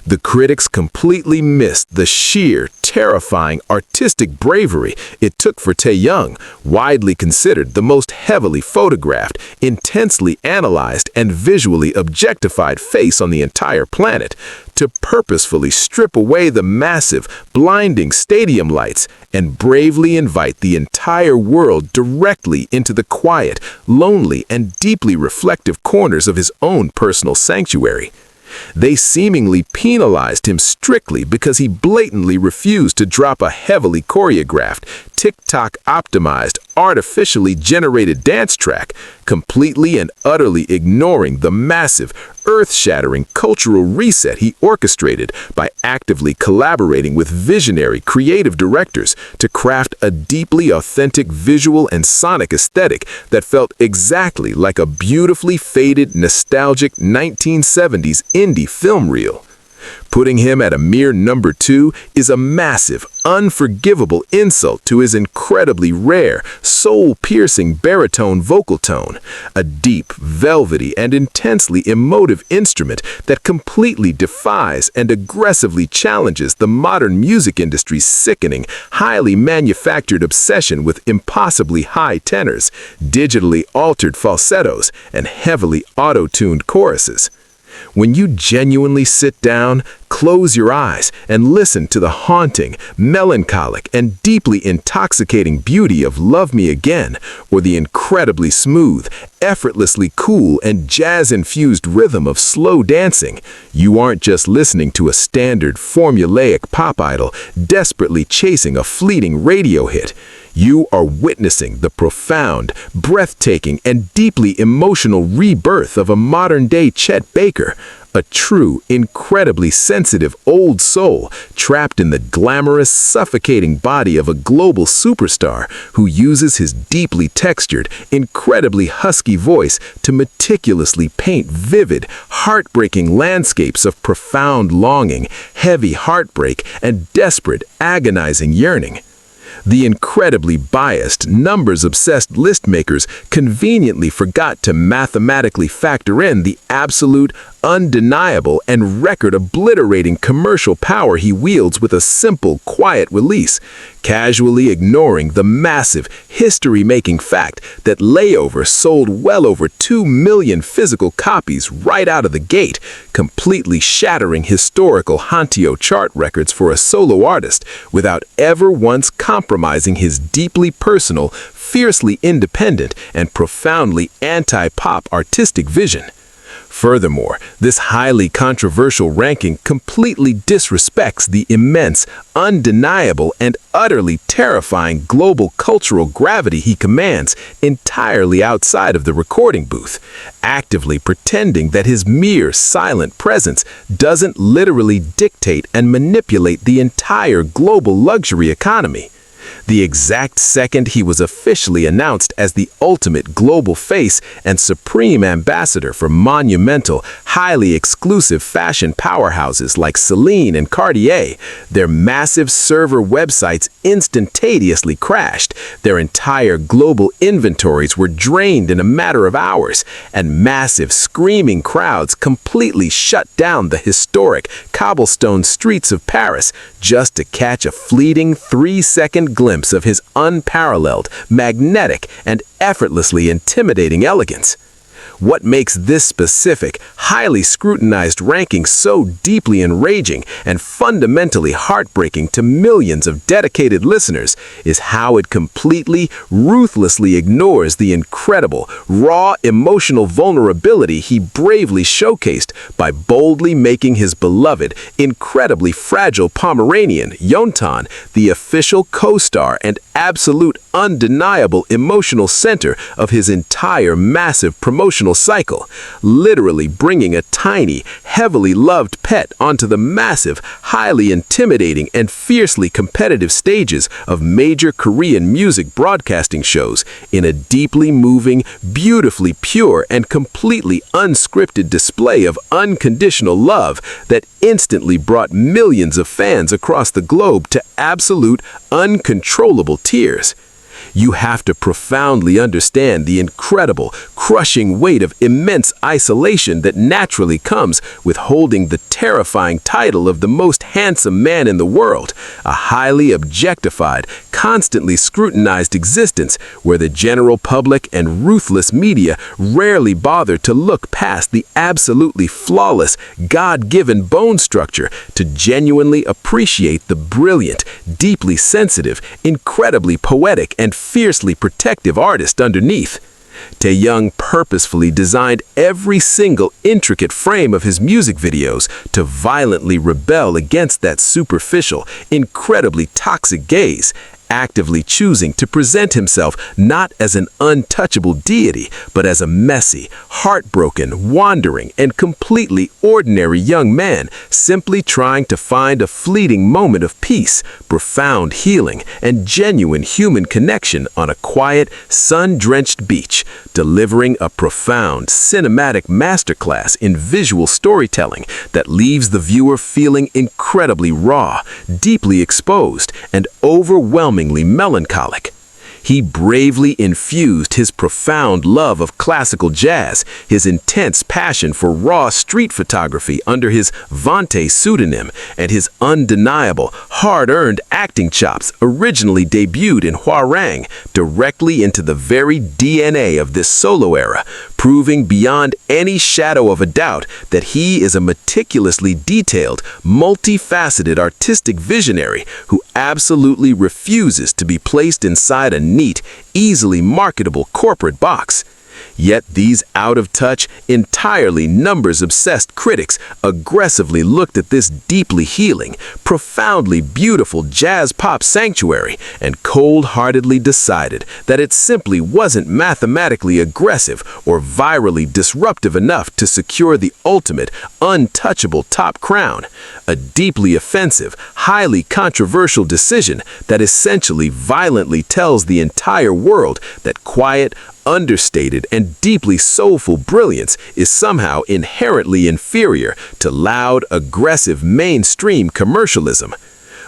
The critics completely missed the sheer, terrifying artistic bravery it took for Tae-young, widely considered the most heavily photographed, intensely analyzed, and visually objectified face on the entire planet, to purposefully strip away the massive, blinding stadium lights and bravely invite the entire world directly into the quiet, lonely, and deeply reflective corners of his own personal sanctuary. They seemingly penalized him strictly because he blatantly refused to drop a heavily choreographed, TikTok-optimized, artificially generated dance track, completely and utterly ignoring the massive, earth-shattering cultural reset he orchestrated by actively collaborating with visionary creative directors to craft a deeply authentic visual and sonic aesthetic that felt exactly like a beautifully faded, nostalgic 1970s indie film reel. Putting him at a mere number 2 is a massive, unforgivable insult to his incredibly rare, soul-piercing baritone vocal tone, a deep, velvety, and intensely emotive instrument that completely defies and aggressively challenges the modern music industry's sickening, highly manufactured obsession with impossibly high tenors, digitally altered falsettos, and heavily auto-tuned choruses. When you genuinely sit down, close your eyes, and listen to the haunting, melancholic, and deeply intoxicating beauty of Love Me Again, or the incredibly smooth, effortlessly cool, and jazz-infused rhythm of slow dancing, you aren't just listening to a standard, formulaic pop idol desperately chasing a fleeting radio hit. You are witnessing the profound, breathtaking, and deeply emotional rebirth of a modern-day Chet Baker, a true, incredibly sensitive old soul trapped in the glamorous, suffocating body of a global superstar who uses his deeply textured, incredibly husky voice to meticulously paint vivid, heartbreaking landscapes of profound longing, heavy heartbreak, and desperate, agonizing yearning. The incredibly biased, numbers-obsessed list makers conveniently forgot to mathematically factor in the absolute, undeniable, and record-obliterating commercial power he wields with a simple, quiet release, casually ignoring the massive, history-making fact that Layover sold well over 2 million physical copies right out of the gate, completely shattering historical Hantio chart records for a solo artist without ever once compromising his deeply personal, fiercely independent, and profoundly anti-pop artistic vision. Furthermore, this highly controversial ranking completely disrespects the immense, undeniable, and utterly terrifying global cultural gravity he commands entirely outside of the recording booth, actively pretending that his mere silent presence doesn't literally dictate and manipulate the entire global luxury economy. The exact second he was officially announced as the ultimate global face and supreme ambassador for monumental, highly exclusive fashion powerhouses like Celine and Cartier, their massive server websites instantaneously crashed, their entire global inventories were drained in a matter of hours, and massive screaming crowds completely shut down the historic cobblestone streets of Paris just to catch a fleeting 3-second glimpse of his unparalleled, magnetic, and effortlessly intimidating elegance. What makes this specific, highly scrutinized ranking so deeply enraging and fundamentally heartbreaking to millions of dedicated listeners is how it completely, ruthlessly ignores the incredible, raw emotional vulnerability he bravely showcased by boldly making his beloved, incredibly fragile Pomeranian, Jeon, the official co-star and absolute undeniable emotional center of his entire massive promotional cycle, literally bringing a tiny, heavily loved pet onto the massive, highly intimidating, and fiercely competitive stages of major Korean music broadcasting shows in a deeply moving, beautifully pure, and completely unscripted display of unconditional love that instantly brought millions of fans across the globe to absolute, uncontrollable tears. You have to profoundly understand the incredible, crushing weight of immense isolation that naturally comes with holding the terrifying title of the most handsome man in the world, a highly objectified, constantly scrutinized existence where the general public and ruthless media rarely bother to look past the absolutely flawless, God-given bone structure to genuinely appreciate the brilliant, deeply sensitive, incredibly poetic, and fiercely protective artist underneath. Taehyung purposefully designed every single intricate frame of his music videos to violently rebel against that superficial, incredibly toxic gaze, actively choosing to present himself not as an untouchable deity, but as a messy, heartbroken, wandering, and completely ordinary young man, simply trying to find a fleeting moment of peace, profound healing, and genuine human connection on a quiet, sun-drenched beach, delivering a profound, cinematic masterclass in visual storytelling that leaves the viewer feeling incredibly raw, deeply exposed, and overwhelmingly melancholic. He bravely infused his profound love of classical jazz, his intense passion for raw street photography under his Vante pseudonym, and his undeniable, hard-earned acting chops originally debuted in Hwarang directly into the very DNA of this solo era, proving beyond any shadow of a doubt that he is a meticulously detailed, multifaceted artistic visionary who absolutely refuses to be placed inside a neat, easily marketable corporate box. Yet these out-of-touch, entirely numbers-obsessed critics aggressively looked at this deeply healing, profoundly beautiful jazz-pop sanctuary and cold-heartedly decided that it simply wasn't mathematically aggressive or virally disruptive enough to secure the ultimate, untouchable top crown, a deeply offensive, highly controversial decision that essentially violently tells the entire world that quiet, understated, and deeply soulful brilliance is somehow inherently inferior to loud, aggressive mainstream commercialism.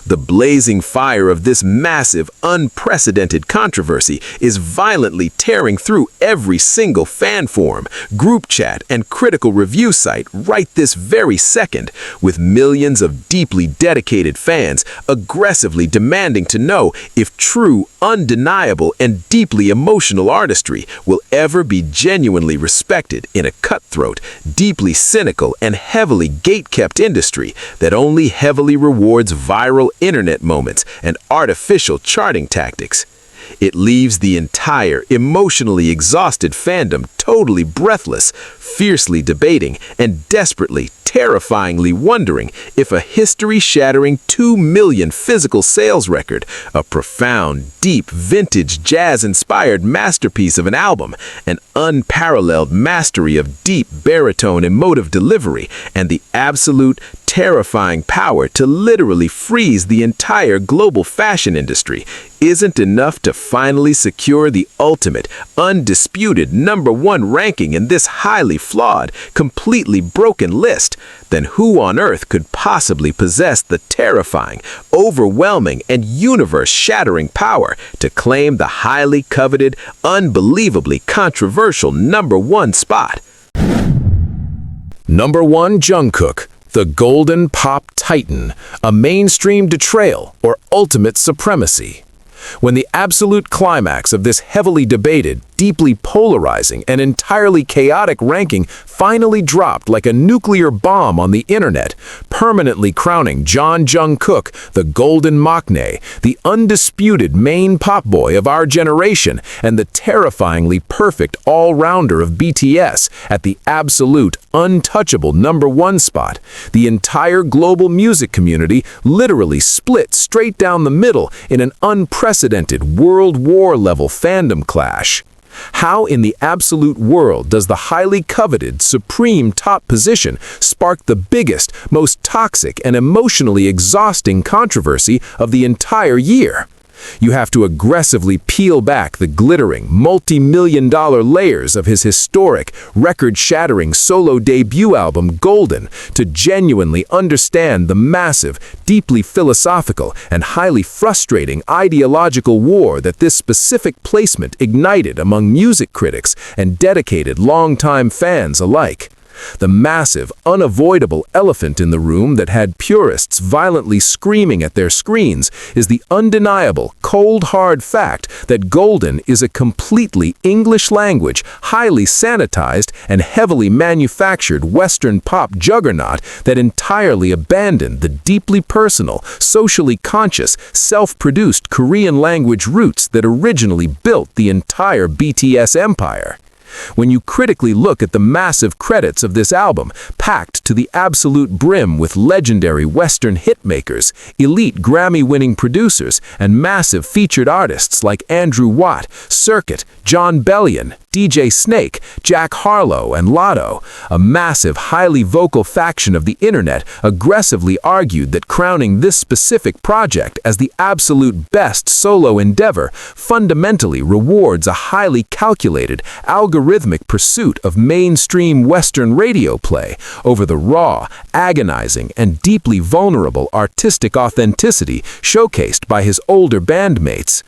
The blazing fire of this massive, unprecedented controversy is violently tearing through every single fan forum, group chat, and critical review site right this very second, with millions of deeply dedicated fans aggressively demanding to know if true, undeniable, and deeply emotional artistry will ever be genuinely respected in a cutthroat, deeply cynical, and heavily gate-kept industry that only heavily rewards viral internet moments and artificial charting tactics. It leaves the entire emotionally exhausted fandom totally breathless, fiercely debating, and desperately, terrifyingly wondering if a history-shattering 2 million physical sales record, a profound, deep, vintage jazz-inspired masterpiece of an album, an unparalleled mastery of deep baritone emotive delivery, and the absolute, terrifying power to literally freeze the entire global fashion industry isn't enough to finally secure the ultimate, undisputed #1 ranking in this highly flawed, completely broken list, then who on earth could possibly possess the terrifying, overwhelming, and universe-shattering power to claim the highly coveted, unbelievably controversial #1 spot? Number 1, Jungkook, the Golden Pop Titan, a mainstream betrayal or ultimate supremacy. When the absolute climax of this heavily debated, deeply polarizing, and entirely chaotic ranking finally dropped like a nuclear bomb on the internet, permanently crowning Jungkook, the Golden Maknae, the undisputed main pop boy of our generation, and the terrifyingly perfect all-rounder of BTS at the absolute, untouchable #1 spot, the entire global music community literally split straight down the middle in an unprecedented World War-level fandom clash. How in the absolute world does the highly coveted, supreme top position spark the biggest, most toxic, and emotionally exhausting controversy of the entire year? You have to aggressively peel back the glittering, multi-million-dollar layers of his historic, record-shattering solo debut album Golden to genuinely understand the massive, deeply philosophical, and highly frustrating ideological war that this specific placement ignited among music critics and dedicated longtime fans alike. The massive, unavoidable elephant in the room that had purists violently screaming at their screens is the undeniable, cold hard fact that Golden is a completely English-language, highly sanitized, and heavily manufactured Western pop juggernaut that entirely abandoned the deeply personal, socially conscious, self-produced Korean language roots that originally built the entire BTS empire. When you critically look at the massive credits of this album, packed to the absolute brim with legendary Western hitmakers, elite Grammy-winning producers, and massive featured artists like Andrew Watt, Circuit, John Bellion, DJ Snake, Jack Harlow, and Lotto, a massive, highly vocal faction of the internet aggressively argued that crowning this specific project as the absolute best solo endeavor fundamentally rewards a highly calculated, algorithmic pursuit of mainstream Western radio play over the raw, agonizing, and deeply vulnerable artistic authenticity showcased by his older bandmates.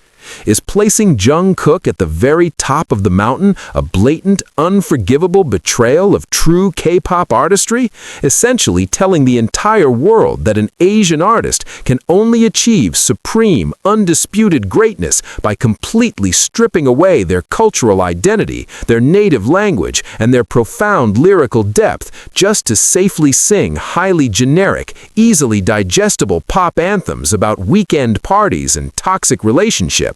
Is placing Jungkook at the very top of the mountain a blatant, unforgivable betrayal of true K-pop artistry, essentially telling the entire world that an Asian artist can only achieve supreme, undisputed greatness by completely stripping away their cultural identity, their native language, and their profound lyrical depth just to safely sing highly generic, easily digestible pop anthems about weekend parties and toxic relationships?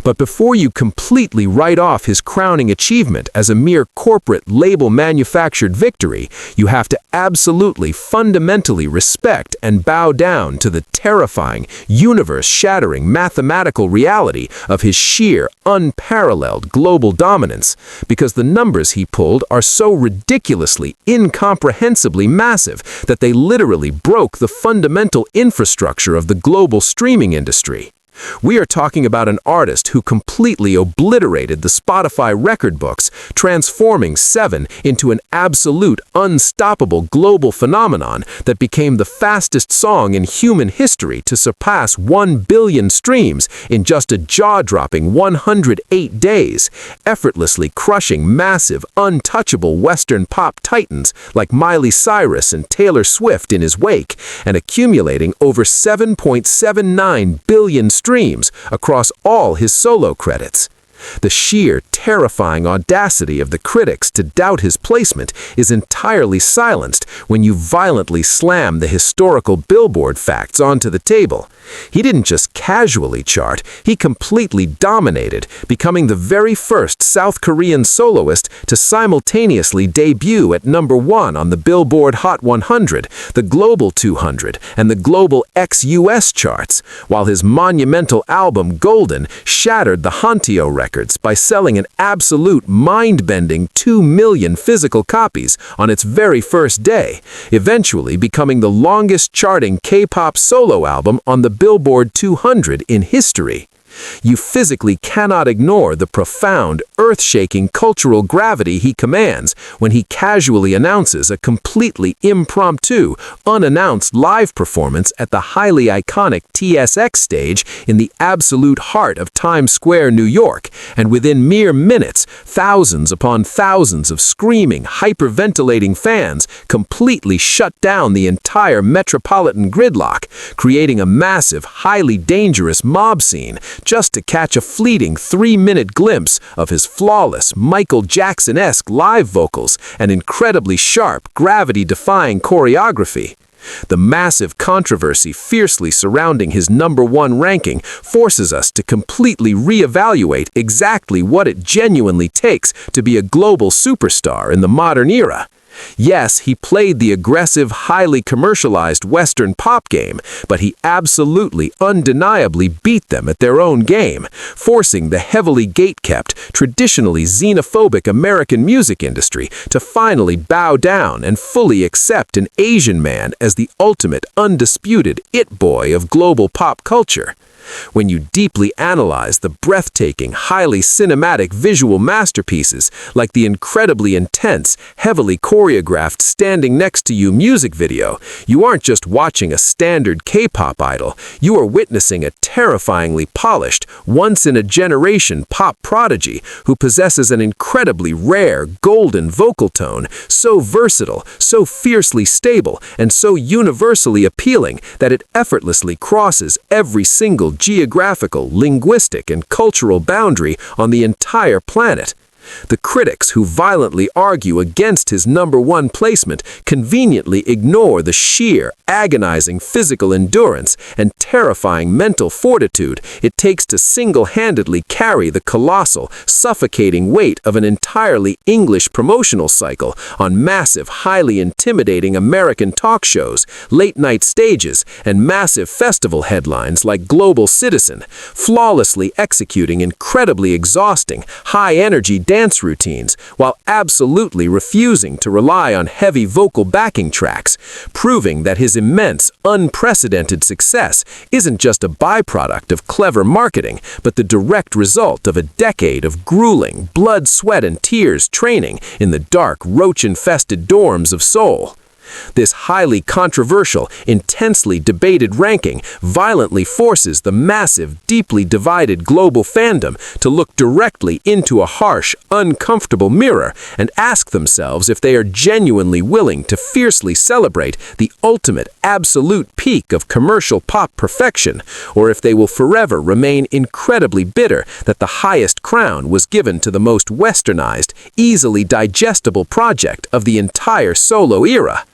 But before you completely write off his crowning achievement as a mere corporate label-manufactured victory, you have to absolutely fundamentally respect and bow down to the terrifying, universe-shattering mathematical reality of his sheer, unparalleled global dominance, because the numbers he pulled are so ridiculously, incomprehensibly massive that they literally broke the fundamental infrastructure of the global streaming industry. We are talking about an artist who completely obliterated the Spotify record books, transforming Seven into an absolute, unstoppable global phenomenon that became the fastest song in human history to surpass 1 billion streams in just a jaw-dropping 108 days, effortlessly crushing massive, untouchable Western pop titans like Miley Cyrus and Taylor Swift in his wake, and accumulating over 7.79 billion streams across all his solo credits. The sheer, terrifying audacity of the critics to doubt his placement is entirely silenced when you violently slam the historical Billboard facts onto the table. He didn't just casually chart, he completely dominated, becoming the very first South Korean soloist to simultaneously debut at #1 on the Billboard Hot 100, the Global 200, and the Global ex-US charts, while his monumental album Golden shattered the Hantio records by selling an absolute mind-bending 2 million physical copies on its very first day, eventually becoming the longest-charting K-pop solo album on the Billboard 200 in history. You physically cannot ignore the profound, earth-shaking cultural gravity he commands when he casually announces a completely impromptu, unannounced live performance at the highly iconic TSX stage in the absolute heart of Times Square, New York, and within mere minutes, thousands upon thousands of screaming, hyperventilating fans completely shut down the entire metropolitan gridlock, creating a massive, highly dangerous mob scene just to catch a fleeting 3-minute glimpse of his flawless, Michael Jackson-esque live vocals and incredibly sharp, gravity-defying choreography. The massive controversy fiercely surrounding his #1 ranking forces us to completely reevaluate exactly what it genuinely takes to be a global superstar in the modern era. Yes, he played the aggressive, highly commercialized Western pop game, but he absolutely, undeniably beat them at their own game, forcing the heavily gate-kept, traditionally xenophobic American music industry to finally bow down and fully accept an Asian man as the ultimate, undisputed it-boy of global pop culture. When you deeply analyze the breathtaking, highly cinematic visual masterpieces like the incredibly intense, heavily choreographed Standing Next to You music video, you aren't just watching a standard K-pop idol, you are witnessing a terrifyingly polished, once-in-a-generation pop prodigy who possesses an incredibly rare, golden vocal tone, so versatile, so fiercely stable, and so universally appealing that it effortlessly crosses every single geographical, linguistic, and cultural boundary on the entire planet. The critics who violently argue against his #1 placement conveniently ignore the sheer, agonizing physical endurance and terrifying mental fortitude it takes to single-handedly carry the colossal, suffocating weight of an entirely English promotional cycle on massive, highly intimidating American talk shows, late-night stages, and massive festival headlines like Global Citizen, flawlessly executing incredibly exhausting, high-energy dance routines while absolutely refusing to rely on heavy vocal backing tracks, proving that his immense, unprecedented success isn't just a byproduct of clever marketing, but the direct result of a decade of grueling, blood, sweat, and tears training in the dark, roach-infested dorms of Seoul. This highly controversial, intensely debated ranking violently forces the massive, deeply divided global fandom to look directly into a harsh, uncomfortable mirror and ask themselves if they are genuinely willing to fiercely celebrate the ultimate, absolute peak of commercial pop perfection, or if they will forever remain incredibly bitter that the highest crown was given to the most westernized, easily digestible project of the entire solo era.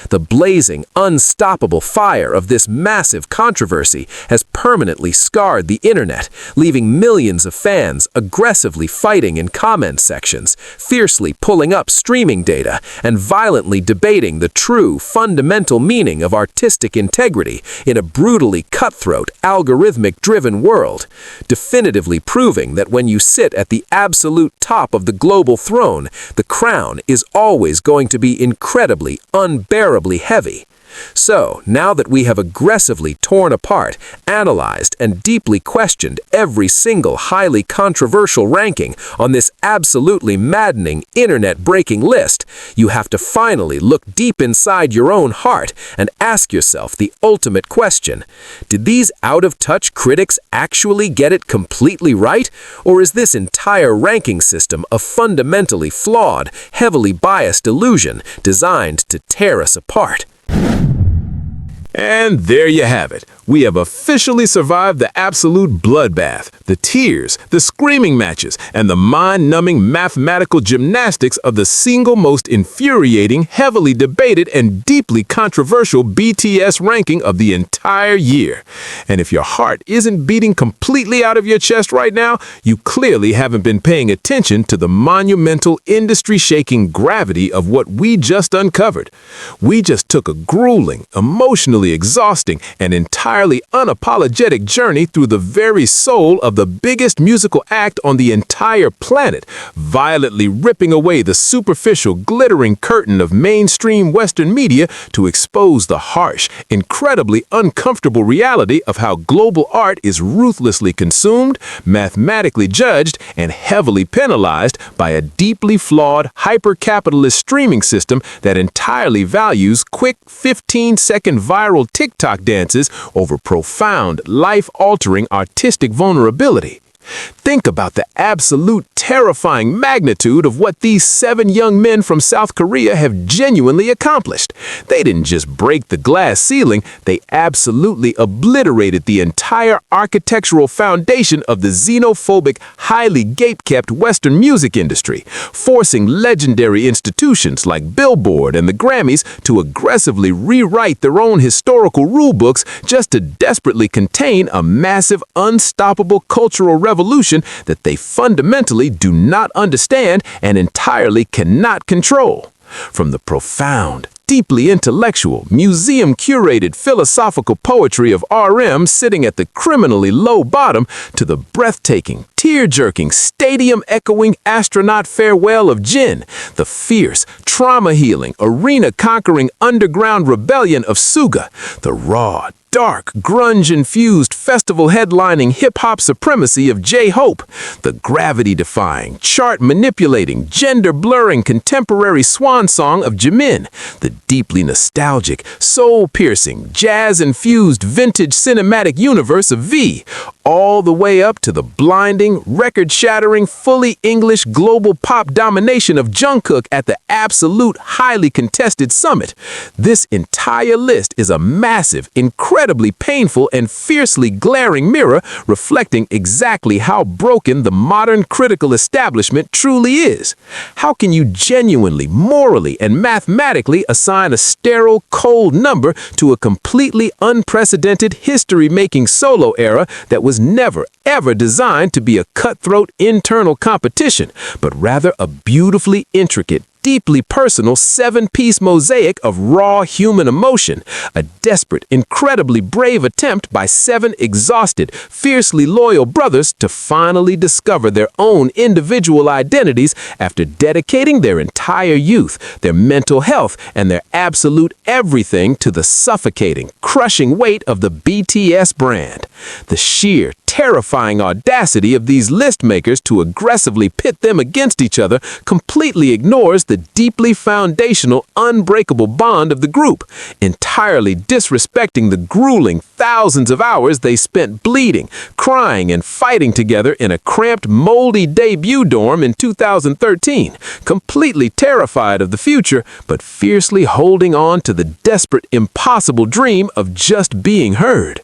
The blazing, unstoppable fire of this massive controversy has permanently scarred the internet, leaving millions of fans aggressively fighting in comment sections, fiercely pulling up streaming data, and violently debating the true, fundamental meaning of artistic integrity in a brutally cutthroat, algorithmic-driven world, definitively proving that when you sit at the absolute top of the global throne, the crown is always going to be incredibly, unbearably heavy. So, now that we have aggressively torn apart, analyzed, and deeply questioned every single highly controversial ranking on this absolutely maddening, internet-breaking list, you have to finally look deep inside your own heart and ask yourself the ultimate question. Did these out-of-touch critics actually get it completely right? Or is this entire ranking system a fundamentally flawed, heavily biased illusion designed to tear us apart? And there you have it. We have officially survived the absolute bloodbath, the tears, the screaming matches, and the mind-numbing mathematical gymnastics of the single most infuriating, heavily debated, and deeply controversial BTS ranking of the entire year. And if your heart isn't beating completely out of your chest right now, you clearly haven't been paying attention to the monumental, industry-shaking gravity of what we just uncovered. We just took a grueling, emotionally exhausting, and entirely unapologetic journey through the very soul of the biggest musical act on the entire planet, violently ripping away the superficial, glittering curtain of mainstream Western media to expose the harsh, incredibly uncomfortable reality of how global art is ruthlessly consumed, mathematically judged, and heavily penalized by a deeply flawed, hyper-capitalist streaming system that entirely values quick 15-second viral TikTok dances over profound, life-altering artistic vulnerability. Think about the absolute terrifying magnitude of what these 7 young men from South Korea have genuinely accomplished. They didn't just break the glass ceiling, they absolutely obliterated the entire architectural foundation of the xenophobic, highly gatekept Western music industry, forcing legendary institutions like Billboard and the Grammys to aggressively rewrite their own historical rulebooks just to desperately contain a massive, unstoppable cultural revolution that they fundamentally do not understand and entirely cannot control. From the profound, deeply intellectual, museum-curated philosophical poetry of RM sitting at the criminally low bottom to the breathtaking, tear-jerking, stadium-echoing astronaut farewell of Jin, the fierce, trauma-healing, arena-conquering underground rebellion of Suga, the raw, dark, grunge-infused, festival-headlining hip-hop supremacy of J-Hope, the gravity-defying, chart-manipulating, gender-blurring contemporary swan song of Jimin, the deeply nostalgic, soul-piercing, jazz-infused vintage cinematic universe of V, all the way up to the blinding, record-shattering, fully English global pop domination of Jungkook at the absolute highly contested summit. This entire list is a massive, incredible incredibly painful and fiercely glaring mirror reflecting exactly how broken the modern critical establishment truly is. How can you genuinely, morally, and mathematically assign a sterile, cold number to a completely unprecedented history-making solo era that was never, ever designed to be a cutthroat internal competition, but rather a beautifully intricate, deeply personal seven-piece mosaic of raw human emotion, a desperate, incredibly brave attempt by seven exhausted, fiercely loyal brothers to finally discover their own individual identities after dedicating their entire youth, their mental health, and their absolute everything to the suffocating, crushing weight of the BTS brand. The sheer, terrifying audacity of these list makers to aggressively pit them against each other completely ignores the deeply foundational, unbreakable bond of the group, entirely disrespecting the grueling thousands of hours they spent bleeding, crying, and fighting together in a cramped, moldy debut dorm in 2013, completely terrified of the future, but fiercely holding on to the desperate, impossible dream of just being heard.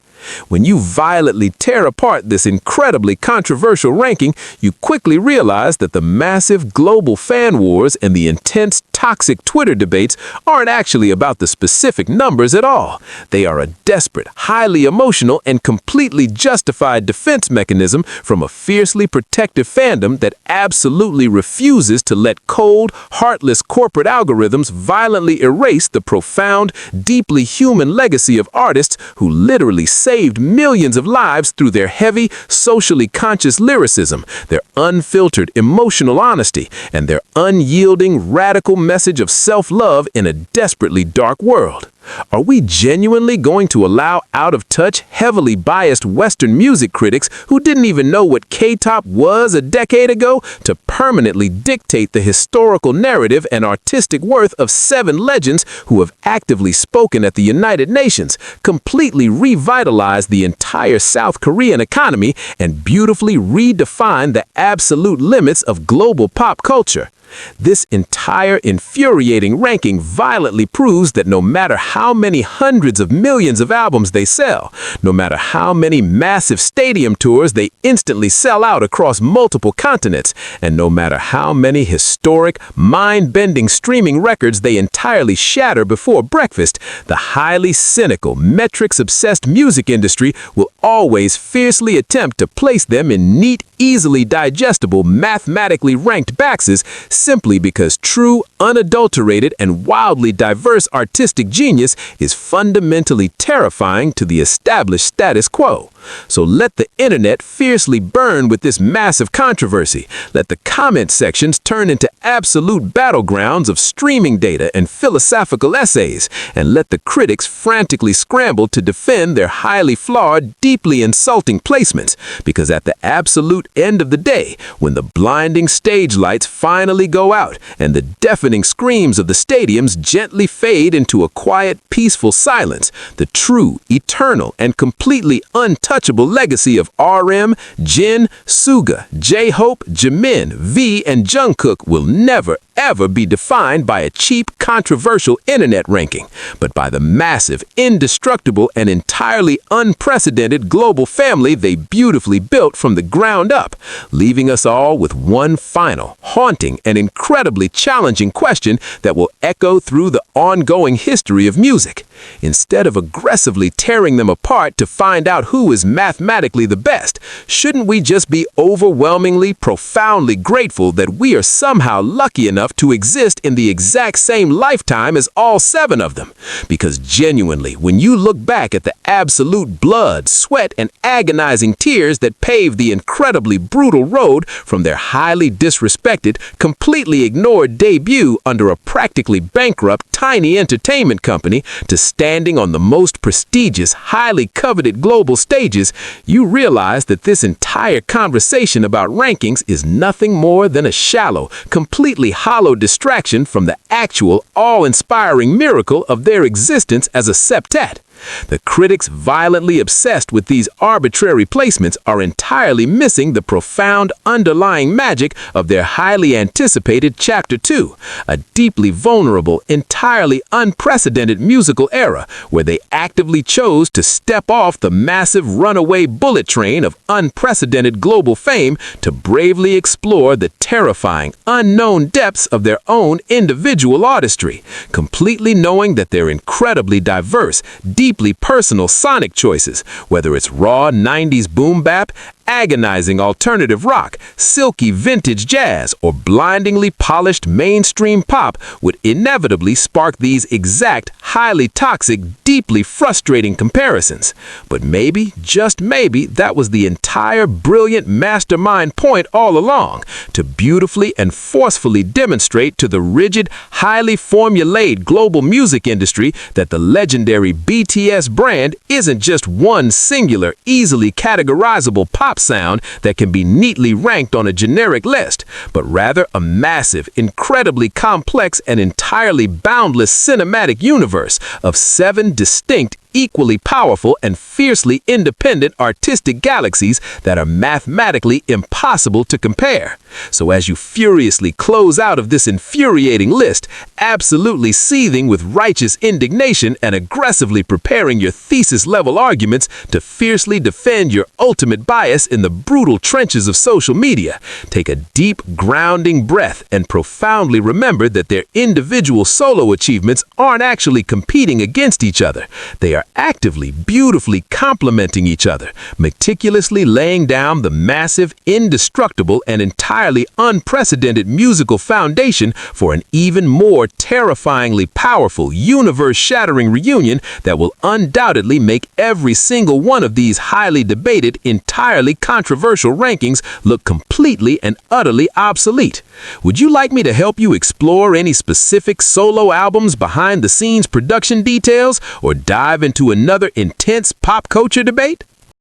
When you violently tear apart this incredibly controversial ranking, you quickly realize that the massive global fan wars and the intense, toxic Twitter debates aren't actually about the specific numbers at all. They are a desperate, highly emotional, and completely justified defense mechanism from a fiercely protective fandom that absolutely refuses to let cold, heartless corporate algorithms violently erase the profound, deeply human legacy of artists who literally saved millions of lives through their heavy, socially conscious lyricism, their unfiltered emotional honesty, and their unyielding, radical message of self-love in a desperately dark world. Are we genuinely going to allow out-of-touch, heavily biased Western music critics who didn't even know what K-pop was a decade ago to permanently dictate the historical narrative and artistic worth of seven legends who have actively spoken at the United Nations, completely revitalized the entire South Korean economy, and beautifully redefined the absolute limits of global pop culture? This entire infuriating ranking violently proves that no matter how many hundreds of millions of albums they sell, no matter how many massive stadium tours they instantly sell out across multiple continents, and no matter how many historic, mind-bending streaming records they entirely shatter before breakfast, the highly cynical, metrics-obsessed music industry will always fiercely attempt to place them in neat, easily digestible, mathematically ranked boxes simply because true, unadulterated, and wildly diverse artistic genius is fundamentally terrifying to the established status quo. So let the internet fiercely burn with this massive controversy. Let the comment sections turn into absolute battlegrounds of streaming data and philosophical essays, and let the critics frantically scramble to defend their highly flawed, deeply insulting placements, because at the absolute end of the day, when the blinding stage lights finally go out and the deafening screams of the stadiums gently fade into a quiet, peaceful silence, the true, eternal, and completely untouchable legacy of RM, Jin, Suga, J-Hope, Jimin, V, and Jungkook will never, ever be defined by a cheap, controversial internet ranking, but by the massive, indestructible, and entirely unprecedented global family they beautifully built from the ground up, leaving us all with one final, haunting, and incredibly challenging question that will echo through the ongoing history of music. Instead of aggressively tearing them apart to find out who is mathematically the best, shouldn't we just be overwhelmingly, profoundly grateful that we are somehow lucky enough to exist in the exact same lifetime as all seven of them? Because genuinely, when you look back at the absolute blood, sweat, and agonizing tears that paved the incredibly brutal road from their highly disrespected, completely ignored debut under a practically bankrupt tiny entertainment company to standing on the most prestigious, highly coveted global stages, you realize that this entire conversation about rankings is nothing more than a shallow, completely hollow distraction from the actual, awe-inspiring miracle of their existence as a septet. The critics violently obsessed with these arbitrary placements are entirely missing the profound underlying magic of their highly anticipated Chapter 2, a deeply vulnerable, entirely unprecedented musical era where they actively chose to step off the massive runaway bullet train of unprecedented global fame to bravely explore the terrifying, unknown depths of their own individual artistry, completely knowing that their incredibly diverse, deeply personal sonic choices, whether it's raw 90s boom bap, agonizing alternative rock, silky vintage jazz, or blindingly polished mainstream pop, would inevitably spark these exact, highly toxic, deeply frustrating comparisons. But maybe, just maybe, that was the entire brilliant mastermind point all along, to beautifully and forcefully demonstrate to the rigid, highly formulaic global music industry that the legendary BTS brand isn't just one singular, easily categorizable pop sound that can be neatly ranked on a generic list, but rather a massive, incredibly complex, and entirely boundless cinematic universe of 7 distinct, equally powerful and fiercely independent artistic galaxies that are mathematically impossible to compare. So as you furiously close out of this infuriating list, absolutely seething with righteous indignation and aggressively preparing your thesis-level arguments to fiercely defend your ultimate bias in the brutal trenches of social media, take a deep, grounding breath and profoundly remember that their individual solo achievements aren't actually competing against each other. They are actively, beautifully complementing each other, meticulously laying down the massive, indestructible, and entirely unprecedented musical foundation for an even more terrifyingly powerful, universe-shattering reunion that will undoubtedly make every single one of these highly debated, entirely controversial rankings look completely and utterly obsolete. Would you like me to help you explore any specific solo albums, behind-the-scenes production details, or dive into another intense pop culture debate?